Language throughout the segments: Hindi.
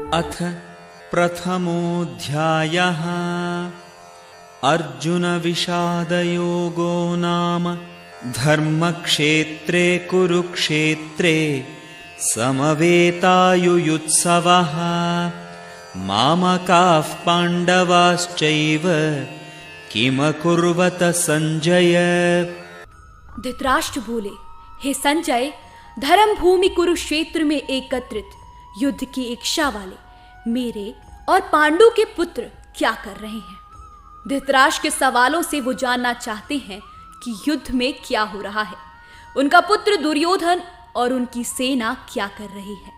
अथ प्रथमोऽध्यायः अर्जुन विषादयोगो नाम धर्मक्षेत्रे कुरुक्षेत्रे समवेतायुयुत्सवः मामकाः पाण्डवाश्चैव किमकुर्वत संजय। धृतराष्ट्र बोले, हे संजय, धर्म भूमि कुरुक्षेत्र में एकत्रित युद्ध की इच्छा वाले मेरे और पांडु के पुत्र क्या कर रहे हैं? धृतराष्ट्र के सवालों से वो जानना चाहते हैं कि युद्ध में क्या हो रहा है, उनका पुत्र दुर्योधन और उनकी सेना क्या कर रही है,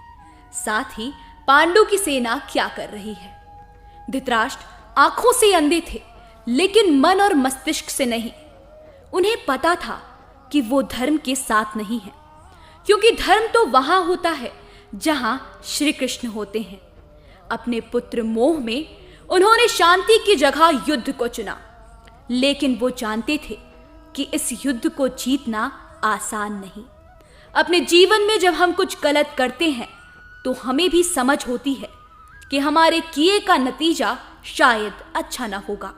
साथ ही पांडु की सेना क्या कर रही है। धृतराष्ट्र आंखों से अंधे थे, लेकिन मन और मस्तिष्क से नहीं। उन्हें पता था कि वो धर्म के साथ नहीं है, क्योंकि धर्म तो वहां होता है जहां श्री कृष्ण होते हैं। अपने पुत्र मोह में उन्होंने शांति की जगह युद्ध को चुना, लेकिन वो जानते थे कि इस युद्ध को जीतना आसान नहीं। अपने जीवन में जब हम कुछ गलत करते हैं तो हमें भी समझ होती है कि हमारे किए का नतीजा शायद अच्छा न होगा।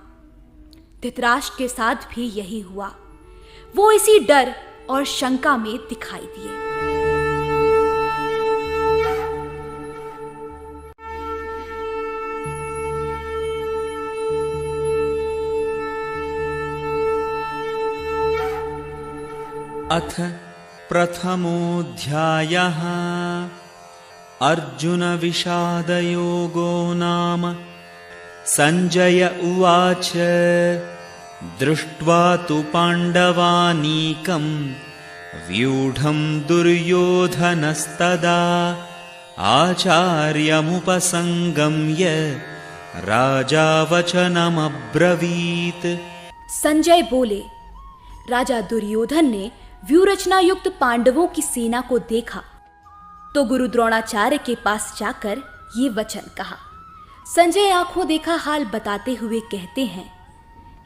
धृतराष्ट्र के साथ भी यही हुआ। वो इसी डर और शंका में दिखाई दिए। अथ प्रथमोऽध्यायः अर्जुन विषादयोगो नाम संजय उवाच दृष्ट्वा तु पाण्डवानीकं व्यूढं दुर्योधनस्तदा आचार्यमुपसंगम्य राजा वचनमब्रवीत्। संजय बोले, राजा दुर्योधन ने व्यूरचना युक्त पांडवों की सेना को देखा तो गुरु द्रोणाचार्य के पास जाकर ये वचन कहा। संजय आंखों देखा हाल बताते हुए कहते हैं,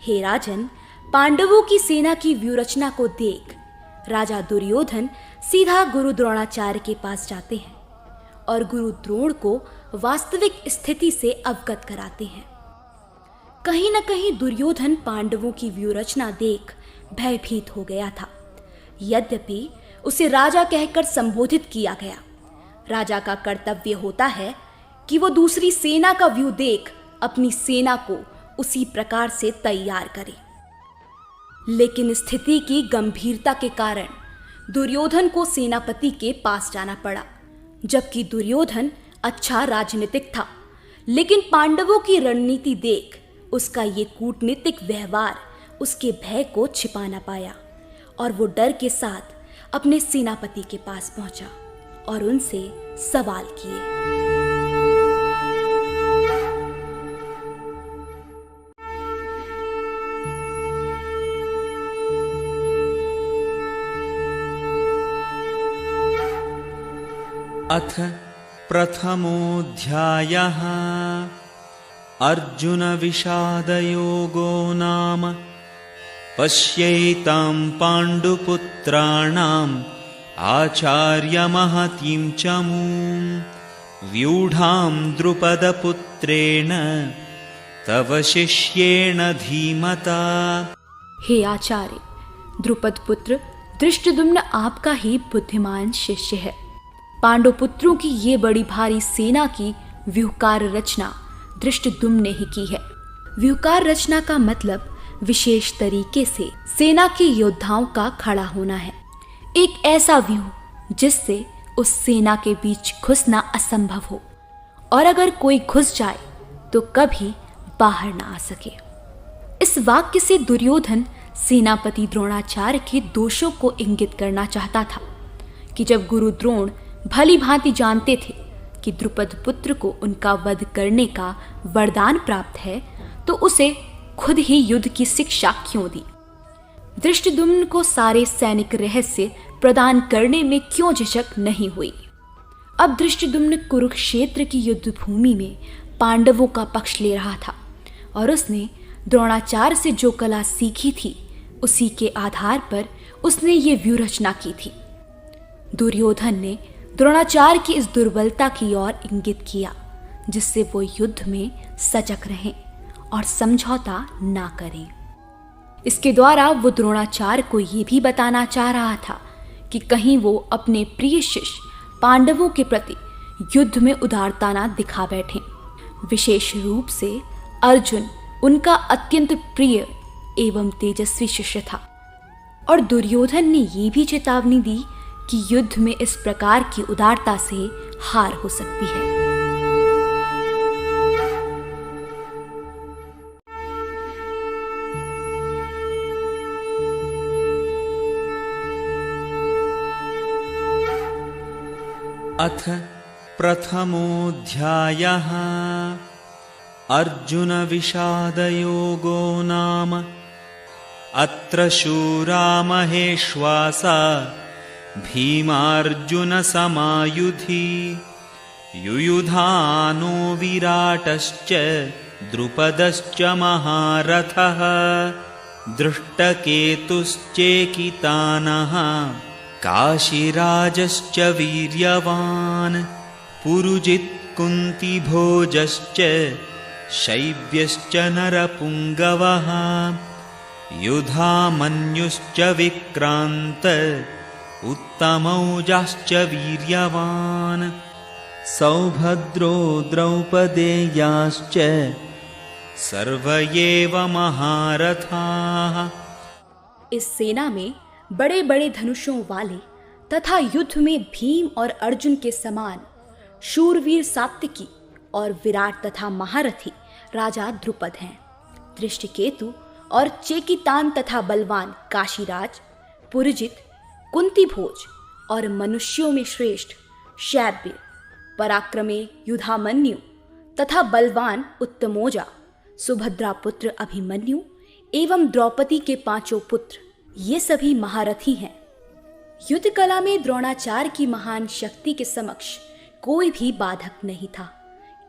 हे राजन, पांडवों की सेना की व्यूरचना को देख राजा दुर्योधन सीधा गुरु द्रोणाचार्य के पास जाते हैं और गुरु द्रोण को वास्तविक स्थिति से अवगत कराते हैं। कहीं न कहीं दुर्योधन पांडवों की व्यूरचना देख भयभीत हो गया था। यद्यपि उसे राजा कहकर संबोधित किया गया, राजा का कर्तव्य होता है कि वो दूसरी सेना का व्यू देख अपनी सेना को उसी प्रकार से तैयार करे। लेकिन स्थिति की गंभीरता के कारण दुर्योधन को सेनापति के पास जाना पड़ा। जबकि दुर्योधन अच्छा राजनीतिक था, लेकिन पांडवों की रणनीति देख उसका ये कूटनीतिक व्यवहार उसके भय को छिपा न पाया और वो डर के साथ अपने सेनापति के पास पहुंचा और उनसे सवाल किए। अथ प्रथमोऽध्यायः अर्जुन विषादयोगो नाम पश्यैतां पाण्डुपुत्राणाम् आचार्यमहतीं चमूं व्यूढां द्रुपदपुत्रेण तव शिष्येण धीमता। हे आचार्य, द्रुपद पुत्र धृष्टद्युम्न आपका ही बुद्धिमान शिष्य है। पांडुपुत्रों की ये बड़ी भारी सेना की व्यूहकार रचना धृष्टद्युम्न ने ही की है। व्यूहकार रचना का मतलब विशेष तरीके से सेना के योद्धाओं का खड़ा होना है। एक ऐसा व्यूह जिससे उस सेना के बीच घुसना असंभव हो और अगर कोई घुस जाए तो कभी बाहर ना आ सके। इस वाक्य से दुर्योधन सेनापति द्रोणाचार्य के दोषों को इंगित करना चाहता था कि जब गुरु द्रोण भली भांति जानते थे कि द्रुपद पुत्र को उनका वध करने का वरदान प्राप्त है, तो उसे खुद ही युद्ध की शिक्षा क्यों दी? धृष्टद्युम्न को सारे सैनिक रहस्य प्रदान करने में क्यों झिझक नहीं हुई? अब धृष्टद्युम्न कुरुक्षेत्र की युद्ध भूमि में पांडवों का पक्ष ले रहा था और उसने द्रोणाचार्य से जो कला सीखी थी उसी के आधार पर उसने ये व्यूहरचना की थी। दुर्योधन ने द्रोणाचार्य की इस दुर्बलता की ओर इंगित किया, जिससे वो युद्ध में सजग रहें और समझौता ना करें। इसके द्वारा वो द्रोणाचार्य को ये भी बताना चाह रहा था कि कहीं वो अपने प्रिय शिष्य पांडवों के प्रति युद्ध में उदारता ना दिखा बैठें। विशेष रूप से अर्जुन उनका अत्यंत प्रिय एवं तेजस्वी शिष्य था और दुर्योधन ने ये भी चेतावनी दी कि युद्ध में इस प्रकार की उदारता से हार हो सकती है। अथ प्रथमोऽध्यायः अर्जुन विषादयोगो नाम। अत्र शूरा महेश्वासा भीमार्जुन समायुधि युयुधानो विराटश्च द्रुपदश्च महारथः दृष्टकेतुश्चेकितानः काशीराजश्च वीर्यवान् पुरुजित् कुन्तिभोजश्च शैब्यश्च नरपुङ्गवः युधामन्युश्च विक्रान्त उत्तमौजाश्च वीर्यवान् सौभद्रो द्रौपदेयाश्च सर्व एव महारथाः। इस सेना में बड़े बड़े धनुषों वाले तथा युद्ध में भीम और अर्जुन के समान शूरवीर सात्विकी और विराट तथा महारथी राजा द्रुपद हैं। दृष्टिकेतु और चेकितान तथा बलवान काशीराज, पुरजित, कुंतीभोज और मनुष्यों में श्रेष्ठ शैब्य, पराक्रमी युधामन्यु तथा बलवान उत्तमोजा, सुभद्रा पुत्र अभिमन्यु एवं द्रौपदी के 5 पुत्र, ये सभी महारथी हैं। युद्ध कला में द्रोणाचार्य की महान शक्ति के समक्ष कोई भी बाधक नहीं था,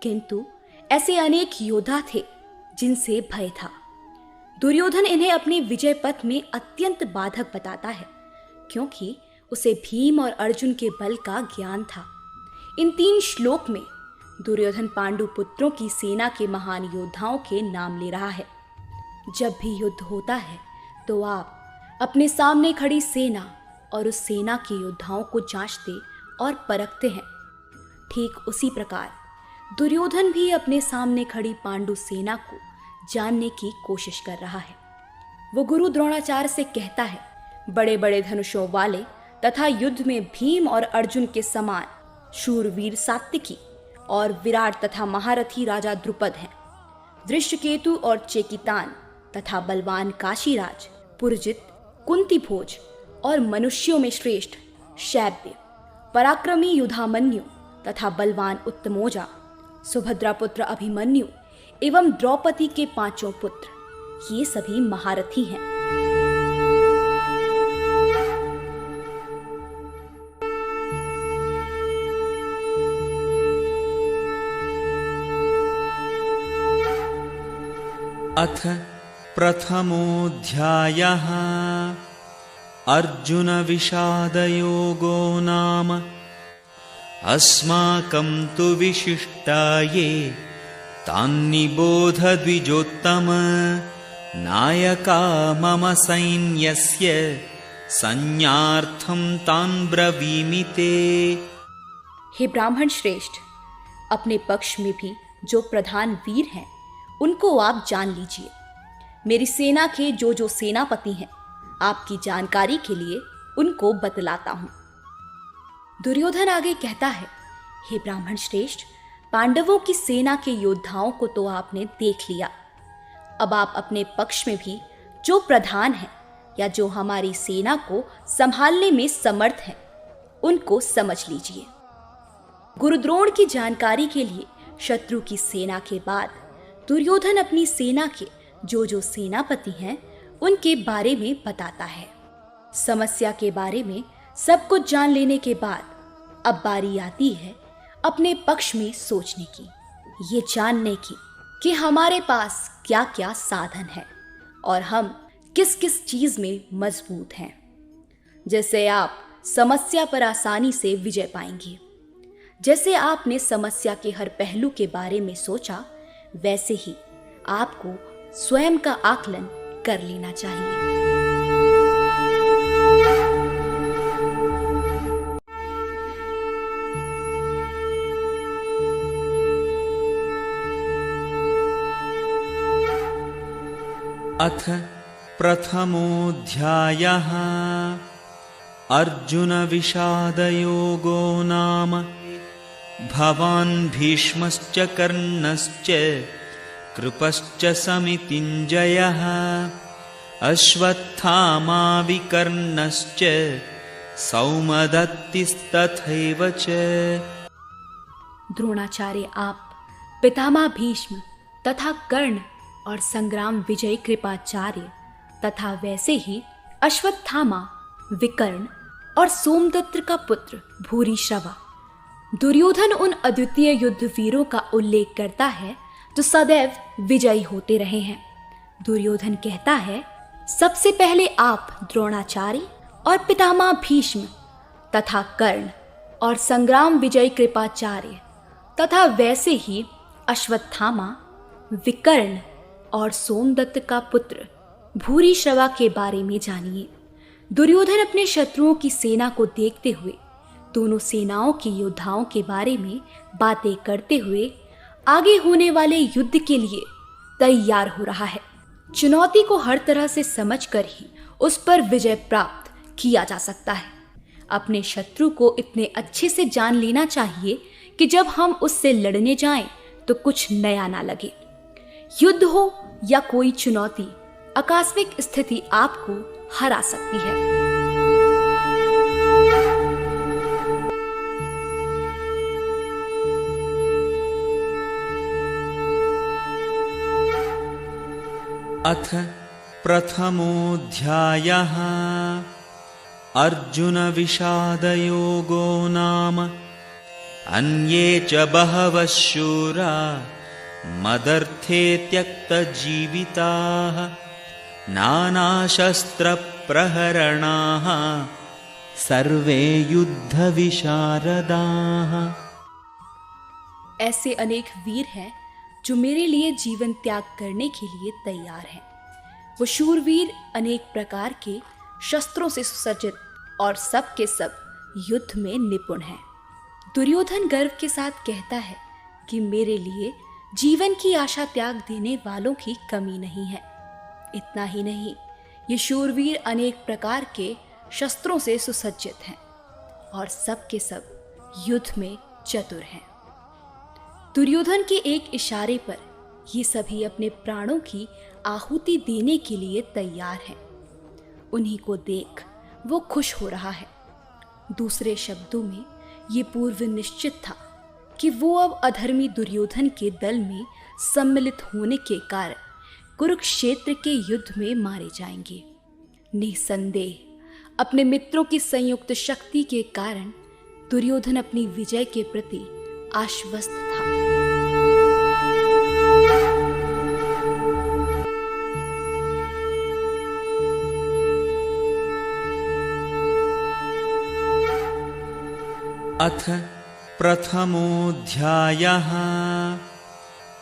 किंतु ऐसे अनेक योद्धा थे जिनसे भय था। दुर्योधन इन्हें अपने विजय पथ में अत्यंत बाधक बताता है, क्योंकि उसे भीम और अर्जुन के बल का ज्ञान था। इन 3 श्लोक में दुर्योधन पांडु पुत्रों की सेना के महान योद्धाओं के नाम ले रहा है। जब भी युद्ध होता है तो आप अपने सामने खड़ी सेना और उस सेना के योद्धाओं को जांचते और परखते हैं। ठीक उसी प्रकार दुर्योधन भी अपने सामने खड़ी पांडु सेना को जानने की कोशिश कर रहा है। वो गुरु द्रोणाचार्य से कहता है, बड़े बड़े धनुषों वाले तथा युद्ध में भीम और अर्जुन के समान शूरवीर सात्विकी और विराट तथा महारथी राजा द्रुपद हैं। दृष्टकेतु और चेकितान तथा बलवान काशीराज, पुरजित, कुंतीभोज और मनुष्यों में श्रेष्ठ शैब्य, पराक्रमी युधामन्यु तथा बलवान उत्तमोजा, सुभद्रा पुत्र अभिमन्यु एवं द्रौपदी के 5 पुत्र, ये सभी महारथी हैं। अथ प्रथमोऽध्यायः अर्जुन विषादयोगो नाम। अस्माकं तु विशिष्टाये तान्निबोध द्विजोत्तम नायका मम सैन्यस्य संज्ञार्थं तान् ब्रवीमि ते। हे ब्राह्मण श्रेष्ठ, अपने पक्ष में भी जो प्रधान वीर हैं उनको आप जान लीजिए। मेरी सेना के जो सेनापति हैं, आपकी जानकारी के लिए उनको बतलाता हूं। दुर्योधन आगे कहता है, हे ब्राह्मण श्रेष्ठ, पांडवों की सेना के योद्धाओं को तो आपने देख लिया। अब आप अपने पक्ष में भी जो प्रधान हैं या जो हमारी सेना को संभालने में समर्थ हैं, उनको समझ लीजिए। गुरुद्रोण की जानकारी के लिए शत्रु की सेना के बाद दुर्योधन अपनी सेना के जो सेनापति हैं उनके बारे में बताता है। समस्या के बारे में सब कुछ जान लेने के बाद अब बारी आती है अपने पक्ष में सोचने की, ये जानने की कि हमारे पास क्या क्या साधन है और हम किस किस चीज में मजबूत हैं, जिससे आप समस्या पर आसानी से विजय पाएंगे। जैसे आपने समस्या के हर पहलू के बारे में सोचा, वैसे ही आपको स्वयं का आकलन कर लेना चाहिए। अथ प्रथमोऽध्यायः अर्जुन विषादयोगो नाम। भवान् भीष्मश्च कर्णश्च कृपश्च समितिञ्जयः अश्वत्थामा विकर्णश्च सौमदत्तिस्तथैव च। द्रोणाचार्य आप, पितामह भीष्म तथा कर्ण और संग्राम विजय कृपाचार्य तथा वैसे ही अश्वत्थामा, विकर्ण और सोमदत्त का पुत्र भूरिश्रवा। दुर्योधन उन अद्वितीय युद्ध वीरों का उल्लेख करता है जो सदैव विजयी होते रहे हैं। दुर्योधन कहता है, सबसे पहले आप द्रोणाचार्य और पितामह भीष्म तथा कर्ण और संग्राम विजय कृपाचार्य तथा वैसे ही अश्वत्थामा, विकर्ण और सोमदत्त का पुत्र भूरिश्रवा के बारे में जानिए। दुर्योधन अपने शत्रुओं की सेना को देखते हुए दोनों सेनाओं के योद्धाओं के बारे में बातें करते हुए आगे होने वाले युद्ध के लिए तैयार हो रहा है। चुनौती को हर तरह से समझकर ही उस पर विजय प्राप्त किया जा सकता है। अपने शत्रु को इतने अच्छे से जान लेना चाहिए कि जब हम उससे लड़ने जाएं तो कुछ नया ना लगे। युद्ध हो या कोई चुनौती, आकस्मिक स्थिति आपको हरा सकती है। अथ प्रथमोऽध्यायः अर्जुन विषादयोगो नाम। अन्ये च बहवः शूरा मदर्थे त्यक्तजीविताः नानाशस्त्रप्रहरणाः सर्वे युद्धविशारदाः। ऐसे अनेक वीर हैं जो मेरे लिए जीवन त्याग करने के लिए तैयार हैं। वो शूरवीर अनेक प्रकार के शस्त्रों से सुसज्जित और सब के सब युद्ध में निपुण हैं। दुर्योधन गर्व के साथ कहता है कि मेरे लिए जीवन की आशा त्याग देने वालों की कमी नहीं है। इतना ही नहीं, ये शूरवीर अनेक प्रकार के शस्त्रों से सुसज्जित हैं और सब के सब युद्ध में चतुर हैं। दुर्योधन के एक इशारे पर ये सभी अपने प्राणों की आहुति देने के लिए तैयार हैं। उन्हीं को देख वो खुश हो रहा है। दूसरे शब्दों में ये पूर्व निश्चित था कि वो अब अधर्मी दुर्योधन के दल में सम्मिलित होने के कारण कुरुक्षेत्र के युद्ध में मारे जाएंगे। निसंदेह अपने मित्रों की संयुक्त शक्ति के कारण दुर्योधन अपनी विजय के प्रति आश्वस्त था। अथ प्रथमोऽध्यायः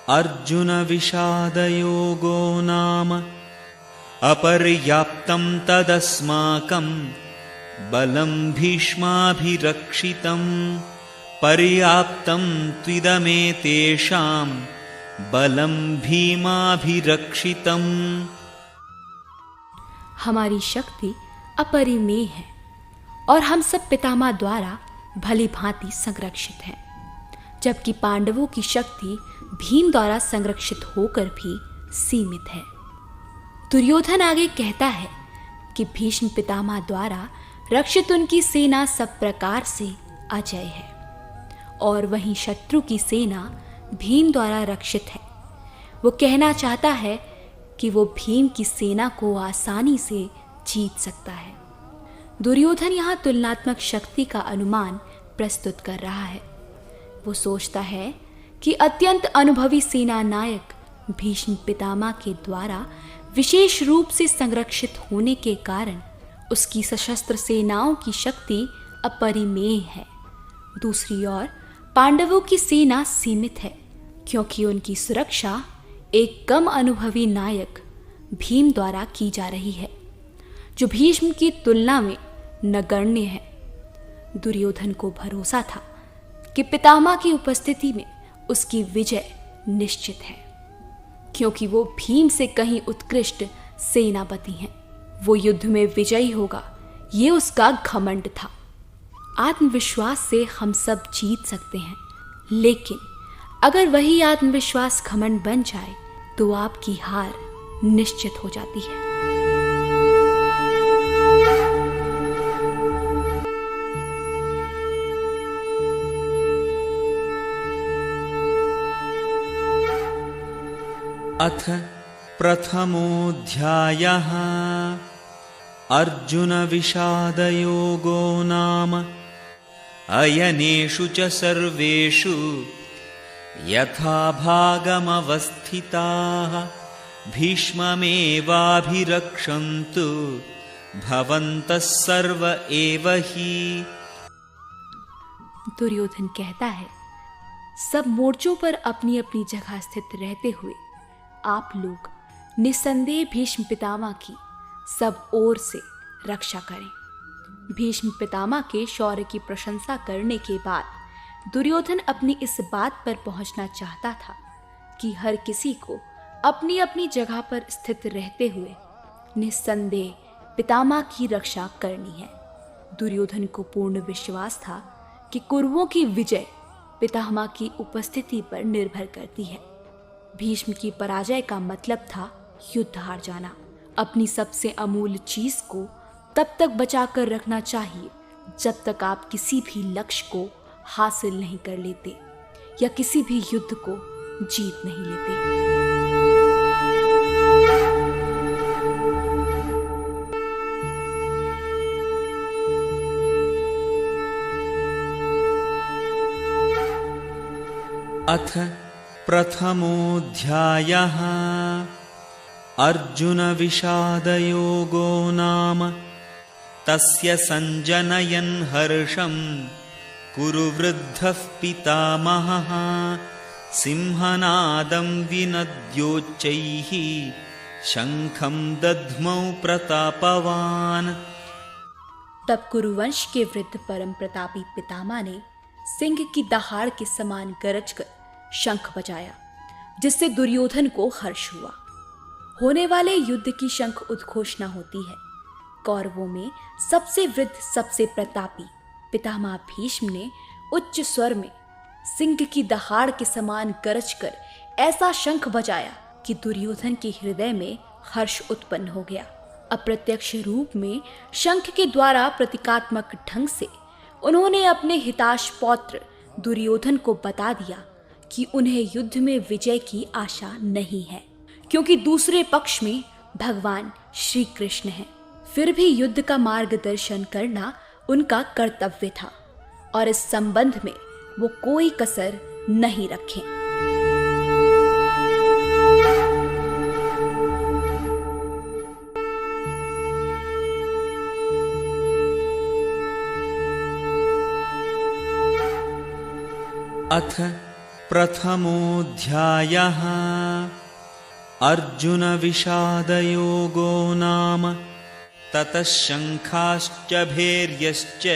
अर्जुन विषादयोगो नाम। अपर्याप्तं तदस्माकं बलं भीष्माभिरक्षितं पर्याप्तं त्विदमेतेषां बलं भीमाभिरक्षितम्। हमारी शक्ति अपरिमेय है और हम सब पितामह द्वारा भली भांति संरक्षित हैं, जबकि पांडवों की शक्ति भीम द्वारा संरक्षित होकर भी सीमित है। दुर्योधन आगे कहता है कि भीष्म पितामह द्वारा रक्षित उनकी सेना सब प्रकार से अजय है और वहीं शत्रु की सेना भीम द्वारा रक्षित है। वो कहना चाहता है कि वो भीम की सेना को आसानी से जीत सकता है। दुर्योधन यहाँ तुलनात्मक शक्ति का अनुमान प्रस्तुत कर रहा है। वो सोचता है कि अत्यंत अनुभवी सेना नायक भीष्म पितामह के द्वारा विशेष रूप से संरक्षित होने के कारण उसकी सशस्त्र सेनाओं की शक्ति अपरिमेय है। दूसरी ओर पांडवों की सेना सीमित है क्योंकि उनकी सुरक्षा एक कम अनुभवी नायक भीम द्वारा की जा रही है, जो भीष्म की तुलना में नगण्य है। दुर्योधन को भरोसा था कि पितामह की उपस्थिति में उसकी विजय निश्चित है, क्योंकि वो भीम से कहीं उत्कृष्ट सेनापति हैं। वो युद्ध में विजयी होगा, ये उसका घमंड था। आत्मविश्वास से हम सब जीत सकते हैं, लेकिन अगर वही आत्मविश्वास घमंड बन जाए तो आपकी हार निश्चित हो जाती है। अथ प्रथमोऽध्यायः अर्जुन विषादयोगो नाम अयनेषु च सर्वेषु यथा भागमवस्थिताः भीष्ममेवाभिरक्षन्तु भवन्तः सर्व एव हि। दुर्योधन कहता है, सब मोर्चों पर अपनी अपनी जगह स्थित रहते हुए आप लोग निस्संदेह भीष्म पितामह की सब ओर से रक्षा करें। भीष्म पितामह के शौर्य की प्रशंसा करने के बाद दुर्योधन अपनी इस बात पर पहुंचना चाहता था कि हर किसी को अपनी अपनी जगह पर स्थित रहते हुए निस्संदेह पितामह की रक्षा करनी है। दुर्योधन को पूर्ण विश्वास था कि कौरवों की विजय पितामह की उपस्थिति पर निर्भर करती है। भीष्म की पराजय का मतलब था युद्ध हार जाना। अपनी सबसे अमूल्य चीज को तब तक बचाकर रखना चाहिए जब तक आप किसी भी लक्ष्य को हासिल नहीं कर लेते या किसी भी युद्ध को जीत नहीं लेते। अथ प्रथमोऽध्यायः अर्जुन विषादयोगो नाम तस्य सञ्जनयन् हर्षं कुरु वृद्धः पितामहः सिंहनादं विनद्योच्चैः शंखं दध्मौ प्रतापवान्। तब कुरुवंश के वृद्ध परम प्रतापी पितामह ने सिंह की दहाड़ के समान गरजकर शंख बजाया, जिससे दुर्योधन को हर्ष हुआ। होने वाले युद्ध की शंख उद्घोषणा होती है। कौरवों में सबसे वृद्ध, सबसे प्रतापी पितामह भीष्म ने उच्च स्वर में सिंह की दहाड़ के समान गरजकर ऐसा शंख बजाया कि दुर्योधन के हृदय में हर्ष उत्पन्न हो गया। अप्रत्यक्ष रूप में शंख के द्वारा प्रतीकात्मक ढंग से उन्होंने अपने हिताश पौत्र दुर्योधन को बता दिया कि उन्हें युद्ध में विजय की आशा नहीं है, क्योंकि दूसरे पक्ष में भगवान श्री कृष्ण हैं। फिर भी युद्ध का मार्गदर्शन करना उनका कर्तव्य था और इस संबंध में वो कोई कसर नहीं रखें। अथ प्रथमोऽध्यायः अर्जुन विषादयोगो नाम ततः शंखाश्च भैर्यश्च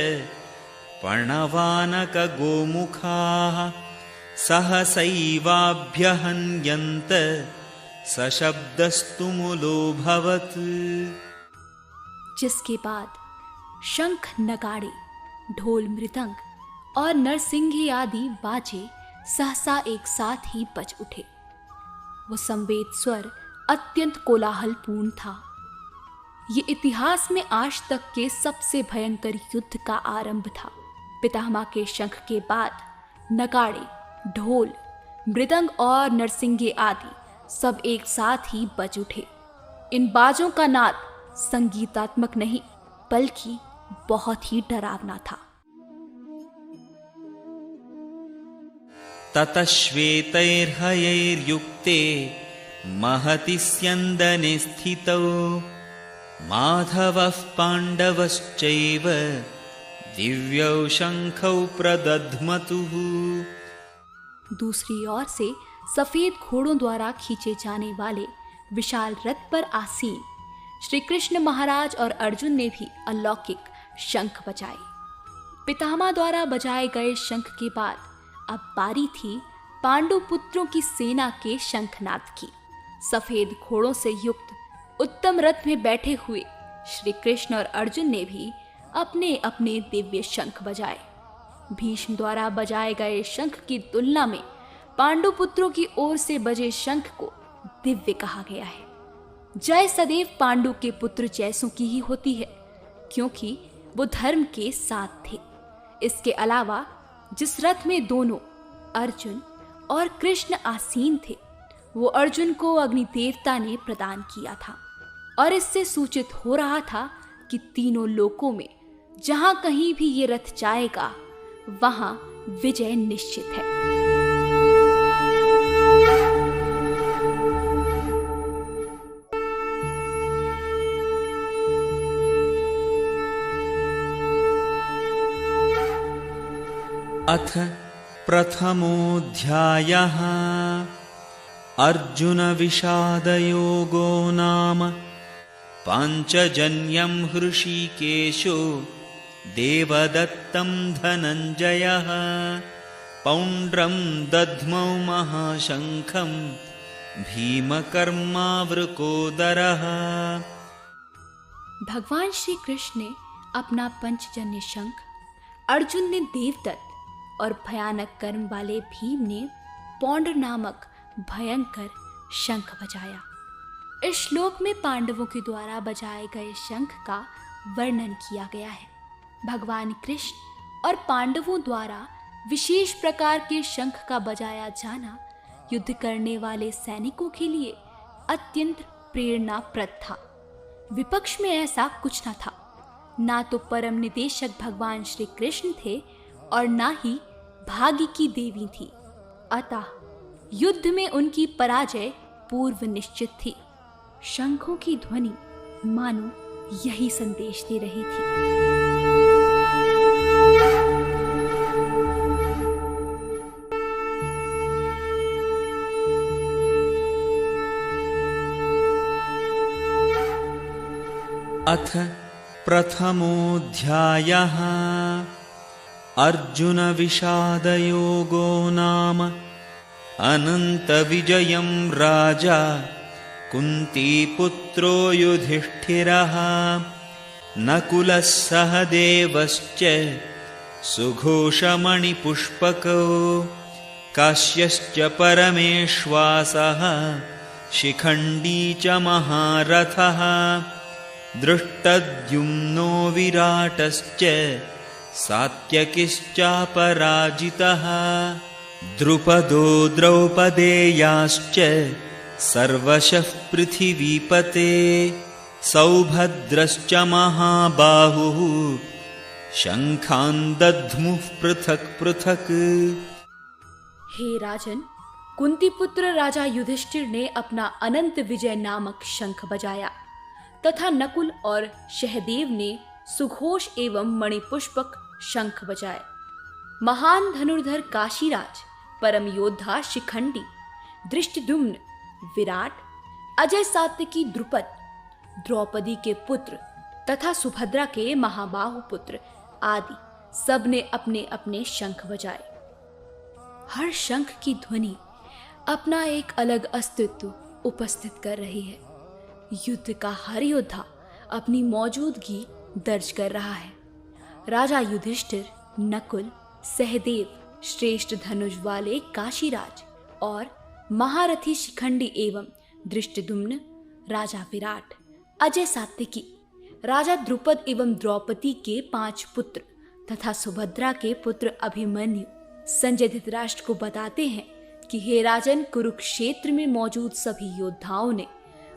पर्णवानकगोमुखाः सहसैवाभ्यहन्यन्त सशब्दस्तुमुलोऽभवत्। जिसके बाद शंख, नगाड़े, ढोल, मृदंग और नरसिंघी आदि बाजे सहसा एक साथ ही बज उठे। वो संवेद स्वर अत्यंत कोलाहलपूर्ण था। ये इतिहास में आज तक के सबसे भयंकर युद्ध का आरंभ था। पितामह के शंख के बाद नगाड़े, ढोल, मृदंग और नरसिंगे आदि सब एक साथ ही बज उठे। इन बाजों का नाद संगीतात्मक नहीं बल्कि बहुत ही डरावना था। ततः श्वेतैर्हयैर्युक्ते महति स्यन्दने स्थितौ माधवः पाण्डवश्चैव दिव्यौ शंखौ प्रदध्मतुः। दूसरी ओर से सफेद घोड़ों द्वारा खींचे जाने वाले विशाल रथ पर आसीन श्री कृष्ण महाराज और अर्जुन ने भी अलौकिक शंख बजाए। पितामह द्वारा बजाए गए शंख के बाद अब बारी थी पांडु पुत्रों की सेना के शंखनाद की। सफेद घोड़ों से युक्त उत्तम रथ में बैठे हुए श्री कृष्ण और अर्जुन ने भी अपने अपने दिव्य शंख बजाए। भीष्म द्वारा बजाए गए शंख की तुलना में पांडु पुत्रों की ओर से बजे शंख को दिव्य कहा गया है। जय सदैव पांडु के पुत्र जैसों की ही होती है, क्योंकि वो धर्म के साथ थे। इसके अलावा जिस रथ में दोनों अर्जुन और कृष्ण आसीन थे, वो अर्जुन को अग्नि देवता ने प्रदान किया था और इससे सूचित हो रहा था कि तीनों लोकों में जहां कहीं भी ये रथ जाएगा वहां विजय निश्चित है। अथ प्रथमोऽध्यायः अर्जुन विषादयोगो नाम पाञ्चजन्यं हृषीकेशो देवदत्तं धनञ्जयः पौण्ड्रं दध्मौ महाशङ्खं भीमकर्मावृकोदरः। भगवान श्री कृष्ण ने अपना पंचजन्य शंख, अर्जुन ने देवदत्त और भयानक कर्म वाले भीम ने पौंड्र नामक भयंकर शंख बजाया। इस श्लोक में पांडवों के द्वारा बजाए गए शंख का वर्णन किया गया है। भगवान कृष्ण और पांडवों द्वारा विशेष प्रकार के शंख का बजाया जाना युद्ध करने वाले सैनिकों के लिए अत्यंत प्रेरणाप्रद था। विपक्ष में ऐसा कुछ न था। ना तो परम निदेशक भगवान श्री कृष्ण थे और ना ही भाग्य की देवी थी। अतः युद्ध में उनकी पराजय पूर्व निश्चित थी। शंखों की ध्वनि मानो यही संदेश दे रही थी। अथ प्रथमोऽध्यायः अर्जुन विषादयोगो नाम अनन्तविजयं राजा कुन्तीपुत्रो युधिष्ठिरः नकुलः सहदेवश्च सुघोषमणिपुष्पको काश्यश्च परमेश्वासः शिखण्डी च महारथः दृष्टद्युम्नो विराटश्च सात्यकिश्चापराजितः द्रुपदो द्रौपदेयाश्च सर्वशः पृथिवीपते सौभद्रश्च महाबाहुः शंखान् दध्मुः पृथक् पृथक्। हे राजन, कुंती पुत्र राजा युधिष्ठिर ने अपना अनंत विजय नामक शंख बजाया तथा नकुल और सहदेव ने सुघोष एवं मणिपुष्पक शंख बजाए। महान धनुर्धर काशीराज, परम योद्धा शिखंडी, दृष्टद्युम्न, विराट, अजय सात्यकी द्रुपद, द्रौपदी के पुत्र तथा सुभद्रा के महाबाहु पुत्र आदि सब ने अपने अपने शंख बजाए। हर शंख की ध्वनि अपना एक अलग अस्तित्व उपस्थित कर रही है। युद्ध का हर योद्धा अपनी मौजूदगी दर्ज कर रहा है। राजा युधिष्ठिर, नकुल, सहदेव, श्रेष्ठ धनुष वाले काशीराज और महारथी शिखंडी एवं दृष्टद्युम्न, राजा विराट, अजय सात्यकी, राजा द्रुपद एवं द्रौपदी के 5 पुत्र तथा सुभद्रा के पुत्र अभिमन्यु संजय धृतराष्ट्र को बताते हैं कि हे राजन, कुरुक्षेत्र में मौजूद सभी योद्धाओं ने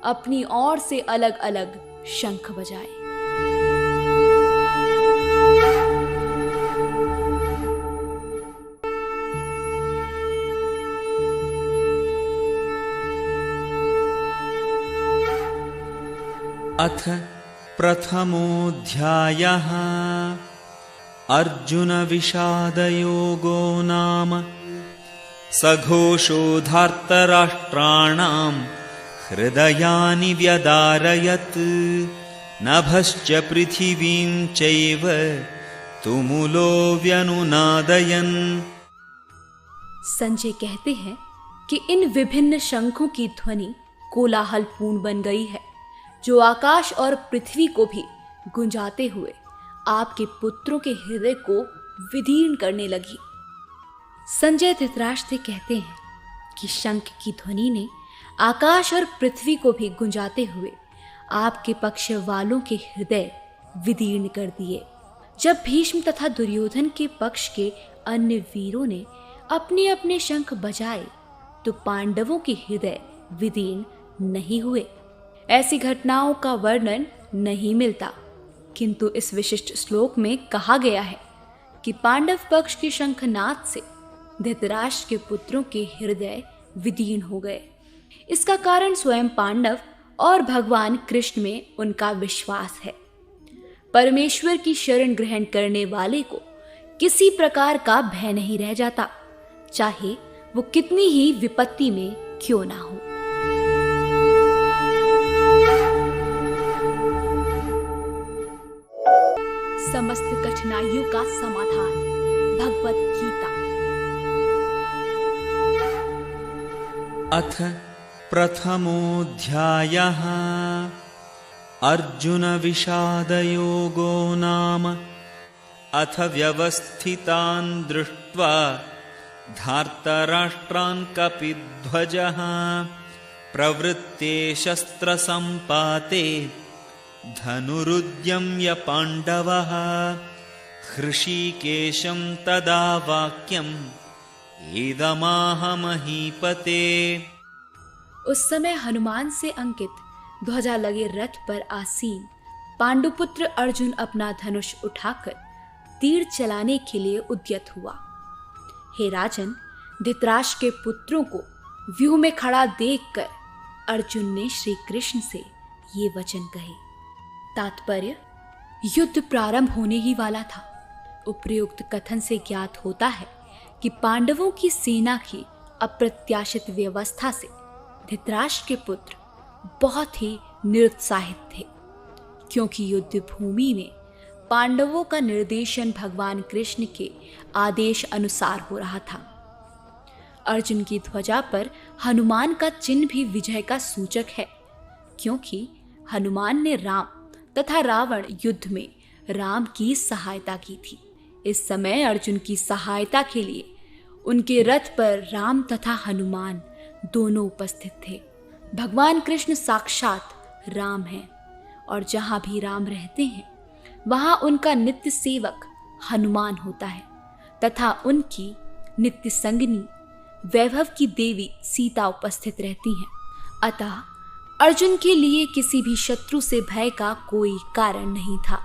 अपनी ओर से अलग अलग शंख बजाए। अथ प्रथमोऽध्यायः अर्जुन विषादयोगो नाम सघोषोधार्तराष्ट्राणां हृदयानि व्यदारयत् नभश्च पृथिवीं चैव तुमुलो व्यनुनादयन्। संजय कहते हैं कि इन विभिन्न शंखों की ध्वनि कोलाहलपूर्ण बन गई है, जो आकाश और पृथ्वी को भी गुंजाते हुए आपके पुत्रों के हृदय को विदीर्ण करने लगी। संजय धृतराष्ट्र कहते हैं कि शंख की ध्वनि ने आकाश और पृथ्वी को भी गुंजाते हुए आपके पक्ष वालों के हृदय विदीर्ण कर दिए। जब भीष्म तथा दुर्योधन के पक्ष के अन्य वीरों ने अपने अपने शंख बजाए तो पांडवों के हृदय विदीर्ण नहीं हुए। ऐसी घटनाओं का वर्णन नहीं मिलता, किंतु इस विशिष्ट श्लोक में कहा गया है कि पांडव पक्ष के शंखनाद से धृतराष्ट्र के पुत्रों के हृदय विदीर्ण हो गए। इसका कारण स्वयं पांडव और भगवान कृष्ण में उनका विश्वास है। परमेश्वर की शरण ग्रहण करने वाले को किसी प्रकार का भय नहीं रह जाता, चाहे वो कितनी ही विपत्ति में क्यों ना हो। समस्त कठिनाइयों का समाधान, भगवत गीता। अथ प्रथमोऽध्यायः अर्जुन विषादयोगो नाम। अथ व्यवस्थितान् दृष्ट्वा धार्तराष्ट्रान् कपिध्वजः प्रवृत्ते शस्त्रसम्पाते धनुरुद्यम्य पाण्डवः हृषीकेशं तदा वाक्यम् इदमाह महीपते। उस समय हनुमान से अंकित ध्वजा लगे रथ पर आसीन पांडुपुत्र अर्जुन अपना धनुष उठाकर तीर चलाने के लिए उद्यत हुआ। हे राजन, धृतराष्ट्र के पुत्रों को व्यूह में खड़ा देखकर अर्जुन ने श्री कृष्ण से ये वचन कहे। तात्पर्य, युद्ध प्रारंभ होने ही वाला था। उपर्युक्त कथन से ज्ञात होता है कि पांडवों की सेना की अप्रत्याशित व्यवस्था से धृतराष्ट्र के पुत्र बहुत ही निरुत्साहित थे, क्योंकि युद्ध भूमि में पांडवों का निर्देशन भगवान कृष्ण के आदेश अनुसार हो रहा था। अर्जुन की ध्वजा पर हनुमान का चिन्ह भी विजय का सूचक है, क्योंकि हनुमान ने राम तथा रावण युद्ध में राम की सहायता की थी। इस समय अर्जुन की सहायता के लिए उनके रथ पर राम तथा हनुमान दोनों उपस्थित थे। भगवान कृष्ण साक्षात राम हैं, और जहाँ भी राम रहते हैं वहाँ उनका नित्य सेवक हनुमान होता है तथा उनकी नित्य संगिनी वैभव की देवी सीता उपस्थित रहती हैं। अतः अर्जुन के लिए किसी भी शत्रु से भय का कोई कारण नहीं था।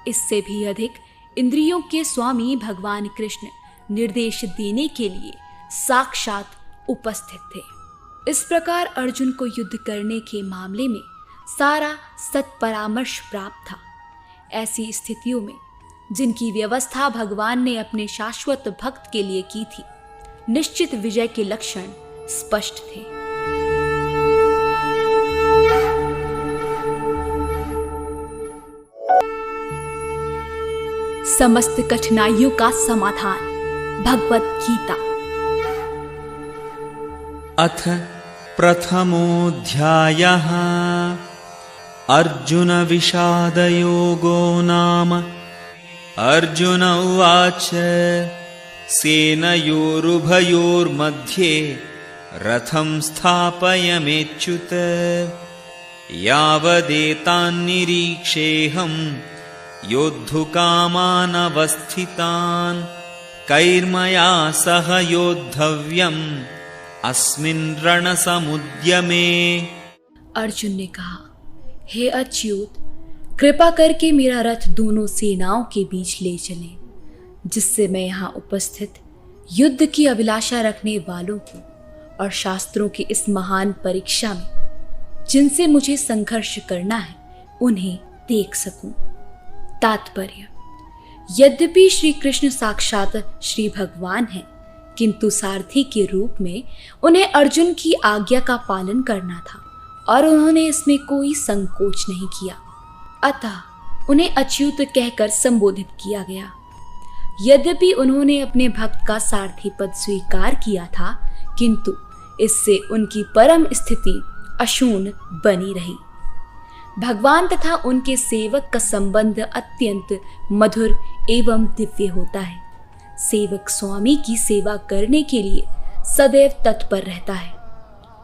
इससे भी अधिक इंद्रियों के स्वामी भगवान कृष्ण निर्देश देने के लिए साक्षात उपस्थित थे। इस प्रकार अर्जुन को युद्ध करने के मामले में सारा सत्परामर्श प्राप्त था। ऐसी स्थितियों में जिनकी व्यवस्था भगवान ने अपने शाश्वत भक्त के लिए की थी, निश्चित विजय के लक्षण स्पष्ट थे। समस्त कठिनाइयों का समाधान, भगवत गीता। अथ प्रथमोऽध्यायः अर्जुन विषादयोगो नाम। अर्जुन उवाच सेनयोरुभयोर्मध्ये रथं स्थापयमेच्युत यावदेतान्निरीक्षेऽहम् योद्धुकामानवस्थितान् कैर्मया सह योद्धव्यम् अस्मिन् रणसमुद्यमे। अर्जुन ने कहा, हे अच्युत, कृपा करके मेरा रथ दोनों सेनाओं के बीच ले चलें, जिससे मैं यहाँ उपस्थित युद्ध की अभिलाषा रखने वालों को और शास्त्रों की इस महान परीक्षा में जिनसे मुझे संघर्ष करना है उन्हें देख सकूं। तात्पर्य, यद्यपि श्री कृष्ण साक्षात श्री भगवान हैं, किंतु सारथी के रूप में उन्हें अर्जुन की आज्ञा का पालन करना था और उन्होंने इसमें कोई संकोच नहीं किया। अतः उन्हें अच्युत कहकर संबोधित किया गया। यद्यपि उन्होंने अपने भक्त का सारथी पद स्वीकार किया था, किंतु इससे उनकी परम स्थिति अशून्य बनी रही। भगवान तथा उनके सेवक का संबंध अत्यंत मधुर एवं दिव्य होता है। सेवक स्वामी की सेवा करने के लिए सदैव तत्पर रहता है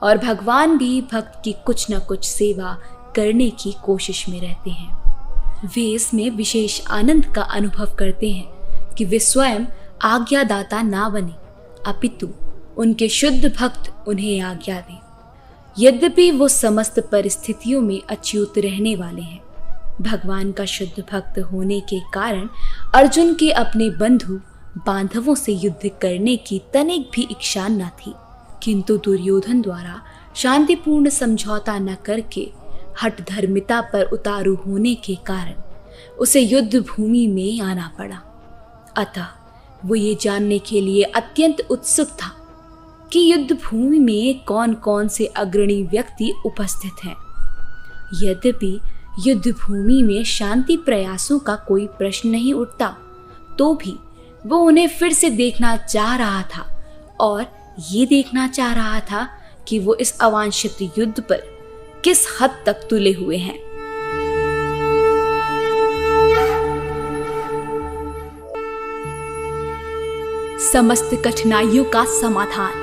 और भगवान भी भक्त की कुछ न कुछ सेवा करने की कोशिश में रहते हैं। वे इसमें विशेष आनंद का अनुभव करते हैं कि वे स्वयं आज्ञादाता ना बने, अपितु उनके शुद्ध भक्त उन्हें आज्ञा दें। यद्यपि वो समस्त परिस्थितियों में अच्युत रहने वाले हैं, भगवान का शुद्ध भक्त होने के कारण अर्जुन के अपने बंधु बांधवों से युद्ध करने की तनिक भी इच्छा न थी, किंतु दुर्योधन द्वारा शांतिपूर्ण समझौता न करके हठधर्मिता पर उतारू होने के कारण उसे युद्ध भूमि में आना पड़ा। अतः वो ये जानने के लिए अत्यंत उत्सुक था कि युद्ध भूमि में कौन कौन से अग्रणी व्यक्ति उपस्थित हैं। यद्यपि युद्ध भूमि में शांति प्रयासों का कोई प्रश्न नहीं उठता, तो भी वो उन्हें फिर से देखना चाह रहा था और ये देखना चाह रहा था कि वो इस अवांछित युद्ध पर किस हद तक तुले हुए हैं। समस्त कठिनाइयों का समाधान,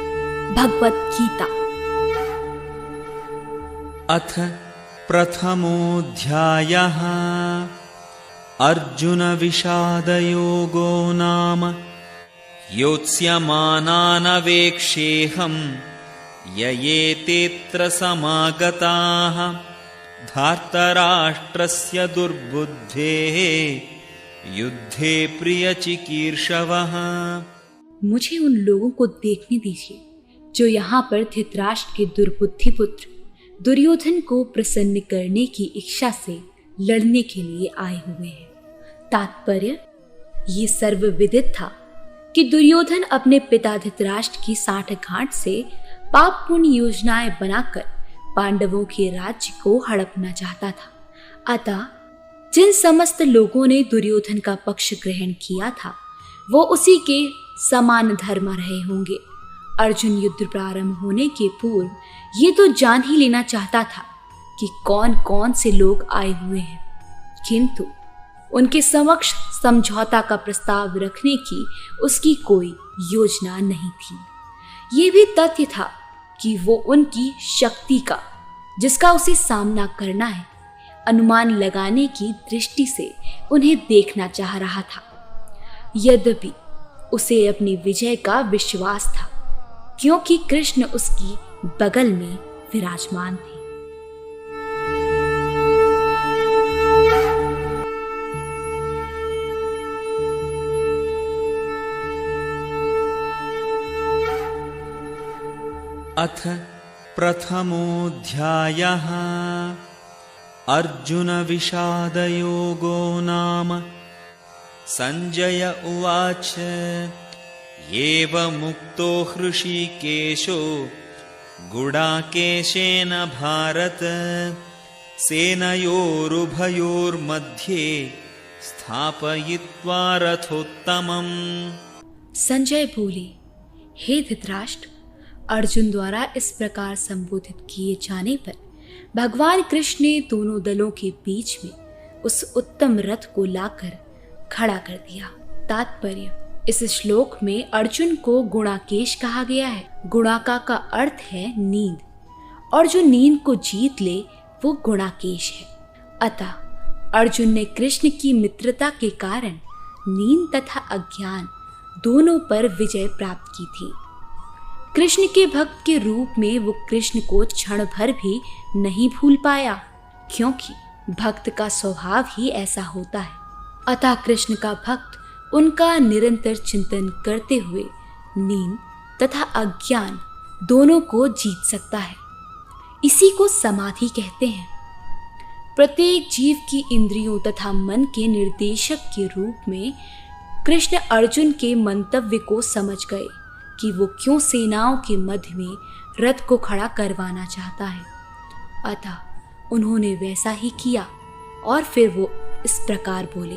भगवत गीता। अथ प्रथमोऽध्यायः अर्जुन विषादयोगो नाम योत्स्यमानानवेक्षेऽहं ययेतेऽत्र समागताः धार्तराष्ट्रस्य दुर्बुद्धेः युद्धे प्रियचिकीर्षवः। मुझे उन लोगों को देखने दीजिए जो यहाँ पर धृतराष्ट्र के दुर्बुद्धि पुत्र दुर्योधन को प्रसन्न करने की इच्छा से लड़ने के लिए आए हुए हैं। तात्पर्य ये सर्वविदित था कि दुर्योधन अपने पिता धृतराष्ट्र की सांठगांठ से पाप पुण्य योजनाएं बनाकर पांडवों के राज्य को हड़पना चाहता था। अतः जिन समस्त लोगों ने दुर्योधन का पक्ष ग्रहण किया था, वो उसी के समान धर्म रहे होंगे। अर्जुन युद्ध प्रारंभ होने के पूर्व ये तो जान ही लेना चाहता था कि कौन कौन से लोग आए हुए हैं, किंतु उनके समक्ष समझौता का प्रस्ताव रखने की उसकी कोई योजना नहीं थी। ये भी तथ्य था कि वो उनकी शक्ति का, जिसका उसे सामना करना है, अनुमान लगाने की दृष्टि से उन्हें देखना चाह रहा था। यद्यपि उसे अपनी विजय का विश्वास था, क्योंकि कृष्ण उसकी बगल में विराजमान थे। अथ प्रथमोऽध्यायः अर्जुन विषादयोगो नाम संजय उवाच एवमुक्तो हृषीकेशो गुडाकेशेन भारत सेनयोरुभयोर्मध्ये स्थापयित्वा रथोत्तमम्। संजय बोले, हे धृतराष्ट्र, अर्जुन द्वारा इस प्रकार संबोधित किए जाने पर भगवान कृष्ण ने दोनों दलों के बीच में उस उत्तम रथ को लाकर खड़ा कर दिया। तात्पर्य, इस श्लोक में अर्जुन को गुणाकेश कहा गया है। गुणाका का अर्थ है नींद, और जो नींद को जीत ले वो गुणाकेश है। अतः अर्जुन ने कृष्ण की मित्रता के कारण नींद तथा अज्ञान दोनों पर विजय प्राप्त की थी। कृष्ण के भक्त के रूप में वो कृष्ण को क्षण भर भी नहीं भूल पाया, क्योंकि भक्त का स्वभाव ही ऐसा होता है। अतः कृष्ण का भक्त उनका निरंतर चिंतन करते हुए नींद तथा अज्ञान दोनों को जीत सकता है। इसी को समाधि कहते हैं। प्रत्येक जीव की इंद्रियों तथा मन के निर्देशक के रूप में कृष्ण अर्जुन के मंतव्य को समझ गए कि वो क्यों सेनाओं के मध्य में रथ को खड़ा करवाना चाहता है। अतः उन्होंने वैसा ही किया और फिर वो इस प्रकार बोले।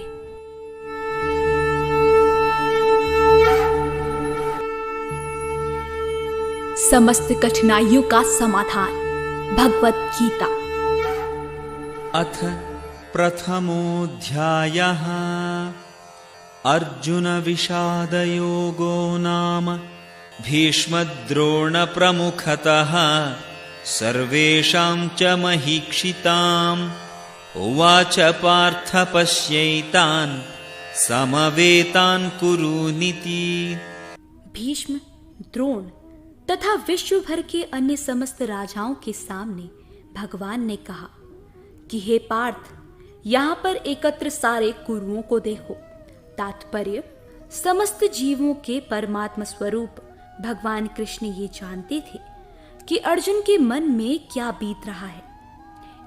समस्त कठिनाइयों का समाधान। भगवत गीता। अथ प्रथमोऽध्यायः। अर्जुन विषादयोगो नाम भीष्मद्रोणप्रमुखतः सर्वेषां च महीक्षिताम्। उवाच पार्थ पश्यैतान् समवेतान् कुरुनिति। भीष्म, द्रोण तथा विश्व भर के अन्य समस्त राजाओं के सामने भगवान ने कहा कि हे पार्थ, यहाँ पर एकत्र सारे कुरुओं को देखो। तात्पर्य, समस्त जीवों के परमात्मा स्वरूप भगवान कृष्ण ये जानते थे कि अर्जुन के मन में क्या बीत रहा है।